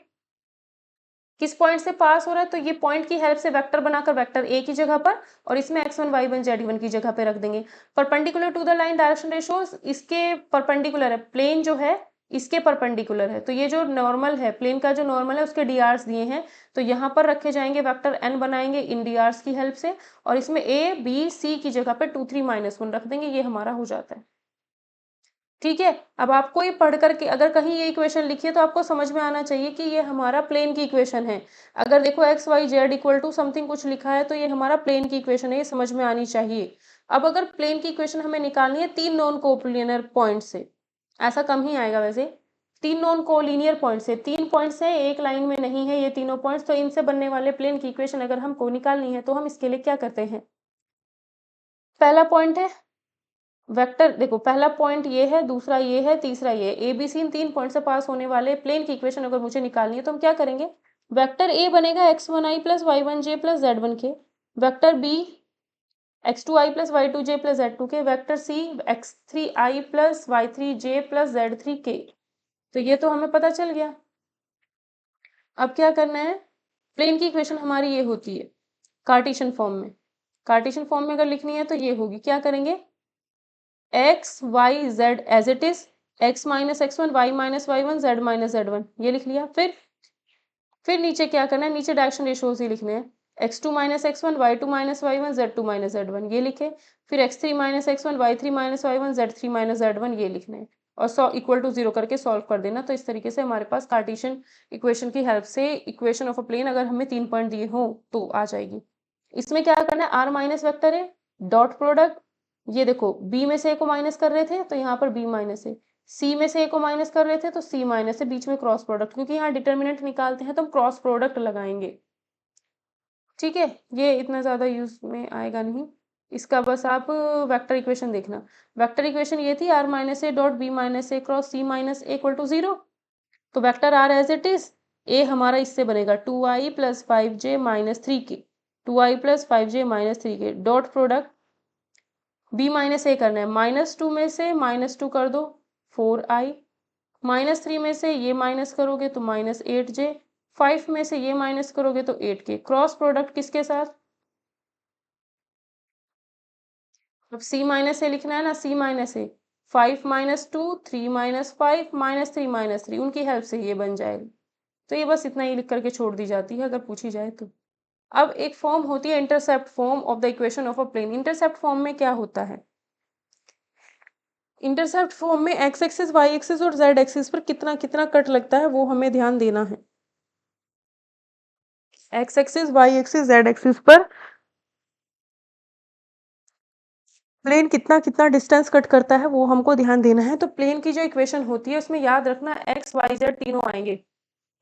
किस पॉइंट से पास हो रहा है, तो ये पॉइंट की हेल्प से वेक्टर बनाकर वेक्टर ए की जगह पर और इसमें x1 y1 z1 की जगह पे रख देंगे। Perpendicular to the line direction ratios इसके परपेंडिकुलर है, प्लेन जो है इसके परपेंडिकुलर है, तो ये जो नॉर्मल है प्लेन का जो नॉर्मल है उसके डी दिए हैं, तो यहाँ पर रखे जाएंगे वेक्टर n बनाएंगे इन डी की हेल्प से, और इसमें a b c की जगह पे 2 3 -1 रख देंगे, ये हमारा हो जाता है। ठीक है, अब आपको ये पढ़ करके अगर कहीं ये इक्वेशन लिखी है तो आपको समझ में आना चाहिए कि ये हमारा प्लेन की इक्वेशन है। अगर देखो x Y z equal to something कुछ लिखा है तो ये हमारा प्लेन की इक्वेशन है, ये समझ में आनी चाहिए। अब अगर प्लेन की इक्वेशन हमें निकालनी है 3 नॉन कोलिनियर पॉइंट से, ऐसा कम ही आएगा वैसे, 3 नॉन कोलिनियर पॉइंट से, 3 पॉइंट्स है एक लाइन में नहीं है ये तीनों पॉइंट्स, तो इनसे बनने वाले प्लेन की इक्वेशन अगर हमको निकालनी है तो हम इसके लिए क्या करते हैं? पहला पॉइंट है वेक्टर, देखो पहला पॉइंट ये है, दूसरा ये है, तीसरा ये है, ए बी सी इन 3 पॉइंट से पास होने वाले प्लेन की इक्वेशन अगर मुझे निकालनी है तो हम क्या करेंगे? वेक्टर ए बनेगा x1i plus y1j plus z1 के, vector B x2i plus y2j plus z2 के, vector C x3i plus y3j plus z3 के। तो ये तो हमें पता चल गया। अब क्या करना है? प्लेन की इक्वेशन हमारी ये होती है कार्टेशियन फॉर्म में, कार्टेशियन फॉर्म में अगर लिखनी है तो ये होगी, क्या करेंगे? X Y Z as it is, x minus x1 y minus y1 z minus z1 ये लिख लिया। फिर नीचे क्या करना है? नीचे डायरेक्शन रेशियोज ही लिखने हैं, x2 minus x1 y2 minus y1 z2 minus z1 ये लिखे, फिर x3 minus x1 y3 minus y1 z3 minus z1 ये लिखने हैं, और इक्वल टू 0 करके सॉल्व कर देना। तो इस तरीके से हमारे पास कार्टेशियन इक्वेशन की हेल्प से इक्वेशन ऑफ अ प्लेन अगर हमें 3 पॉइंट दिए हो तो आ जाएगी। इसमें क्या करना है? आर माइनस वेक्टर है, डॉट प्रोडक्ट, ये देखो बी में से ए को माइनस कर रहे थे तो यहाँ पर बी माइनस है, सी में से ए को माइनस कर रहे थे तो सी माइनस है, बीच में क्रॉस प्रोडक्ट, क्योंकि यहाँ डिटर्मिनेंट निकालते हैं तो हम क्रॉस प्रोडक्ट लगाएंगे। ठीक है, ये इतना ज्यादा यूज में आएगा नहीं। इसका बस आप वेक्टर इक्वेशन देखना। वेक्टर इक्वेशन ये थी r minus A dot B minus A cross C minus A equal to 0। तो vector R as it is A हमारा इससे बनेगा 2i plus 5j minus 3k, 2i plus 5j minus 3k dot product B minus A करना है, -2 में से -2 कर दो 4i, -3 में से ये माइनस करोगे तो -8j, 5 में से ये माइनस करोगे तो 8k, क्रॉस प्रोडक्ट किसके साथ, अब c माइनस ए लिखना है ना, c माइनस ए 5 माइनस 2 3 माइनस 5 माइनस 3 माइनस 3, उनकी हेल्प से ये बन जाएगा। तो ये बस इतना ही लिख करके छोड़ दी जाती है अगर पूछी जाए तो। अब एक फॉर्म होती है intercept form of the equation of a plane. Intercept form में क्या होता है, इंटरसेप्ट फॉर्म में एक्स एक्सिस वाई एक्सिस और जेड एक्सिस पर कितना कितना कट लगता है वो हमें ध्यान देना है। X axis Y axis Z axis पर प्लेन कितना कितना डिस्टेंस कट करता है वो हमको ध्यान देना है। तो प्लेन की जो इक्वेशन होती है उसमें याद रखना एक्स वाई जेड तीनों आएंगे।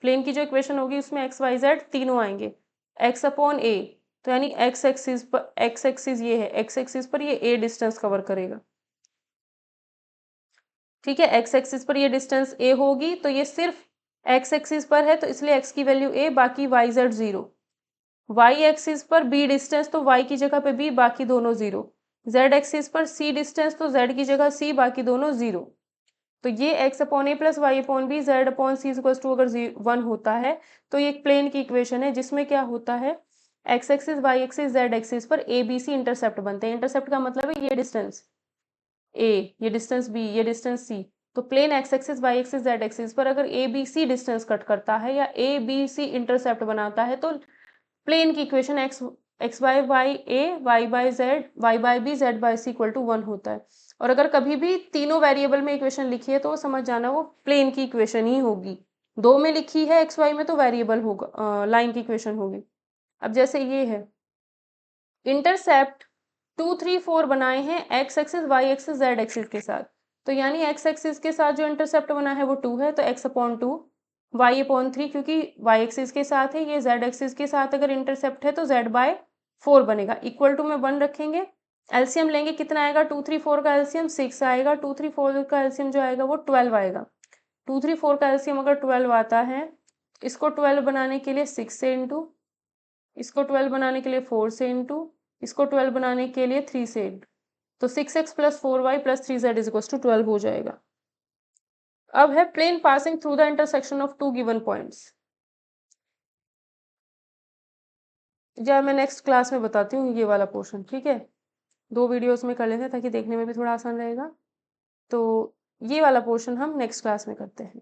प्लेन की जो इक्वेशन होगी उसमें एक्स वाई जेड तीनों आएंगे। एक्स अपॉन ए, तो यानी एक्स एक्सिस पर, एक्स एक्सिस ये है, एक्स एक्सिस पर ये ए डिस्टेंस कवर करेगा। ठीक है, एक्स एक्सिस पर ये डिस्टेंस ए होगी तो ये सिर्फ एक्स एक्सिस पर है तो इसलिए एक्स की वैल्यू ए, बाकी वाई जेड 0। वाई एक्सिस पर बी डिस्टेंस तो वाई की जगह पे बी, बाकी दोनों 0। जेड एक्सिस पर सी डिस्टेंस तो जेड की जगह सी, बाकी दोनों 0। तो ये x upon a plus y upon b z upon c equals to अगर 1 होता है तो ये एक प्लेन की इक्वेशन है जिसमें क्या होता है, x axis Y axis Z axis पर ए बी सी इंटरसेप्ट बनते हैं। इंटरसेप्ट का मतलब है ये डिस्टेंस ए, ये डिस्टेंस बी, ये डिस्टेंस सी। तो plane x axis Y axis Z axis पर अगर a b c distance cut करता है या ए बी सी इंटरसेप्ट बनाता है तो प्लेन की equation x x by y a, y by z, y by b, z by c equal to 1 होता है। और अगर कभी भी तीनों वेरिएबल में इक्वेशन लिखी है तो समझ जाना वो प्लेन की इक्वेशन ही होगी। दो में लिखी है एक्स वाई में तो वेरिएबल होगा, लाइन की इक्वेशन होगी। अब जैसे ये है इंटरसेप्ट 2 3 4 बनाए हैं x axis Y axis Z axis के साथ। तो यानी एक्स एक्सिस के साथ जो इंटरसेप्ट बना है वो 2 है तो एक्स अपॉन 2, वाई अपॉन 3 क्योंकि वाई एक्सिस के साथ है, ये जेड एक्सिस के साथ अगर इंटरसेप्ट है तो जेड बाय 4 बनेगा। इक्वल टू में 1 रखेंगे, एलसीएम लेंगे कितना आएगा, 2 3 4 का एलसीएम 6 आएगा, 2 3 4 का एलसीएम जो आएगा वो 12 आएगा। 2 3 4 का एलसीएम अगर 12 आता है, इसको 12 बनाने के लिए 6 से इंटू, इसको 12 बनाने के लिए 4 से इंटू, इसको 12 बनाने के लिए 3 से इंटू, तो 6x plus 4y plus 3z is equals to 12 हो जाएगा। अब है plane passing through the intersection of two given points. या मैं नेक्स्ट क्लास में बताती हूँ ये वाला पोर्शन, ठीक है। 2 वीडियोस में कर लेते हैं ताकि देखने में भी थोड़ा आसान रहेगा। तो ये वाला पोर्शन हम नेक्स्ट क्लास में करते हैं।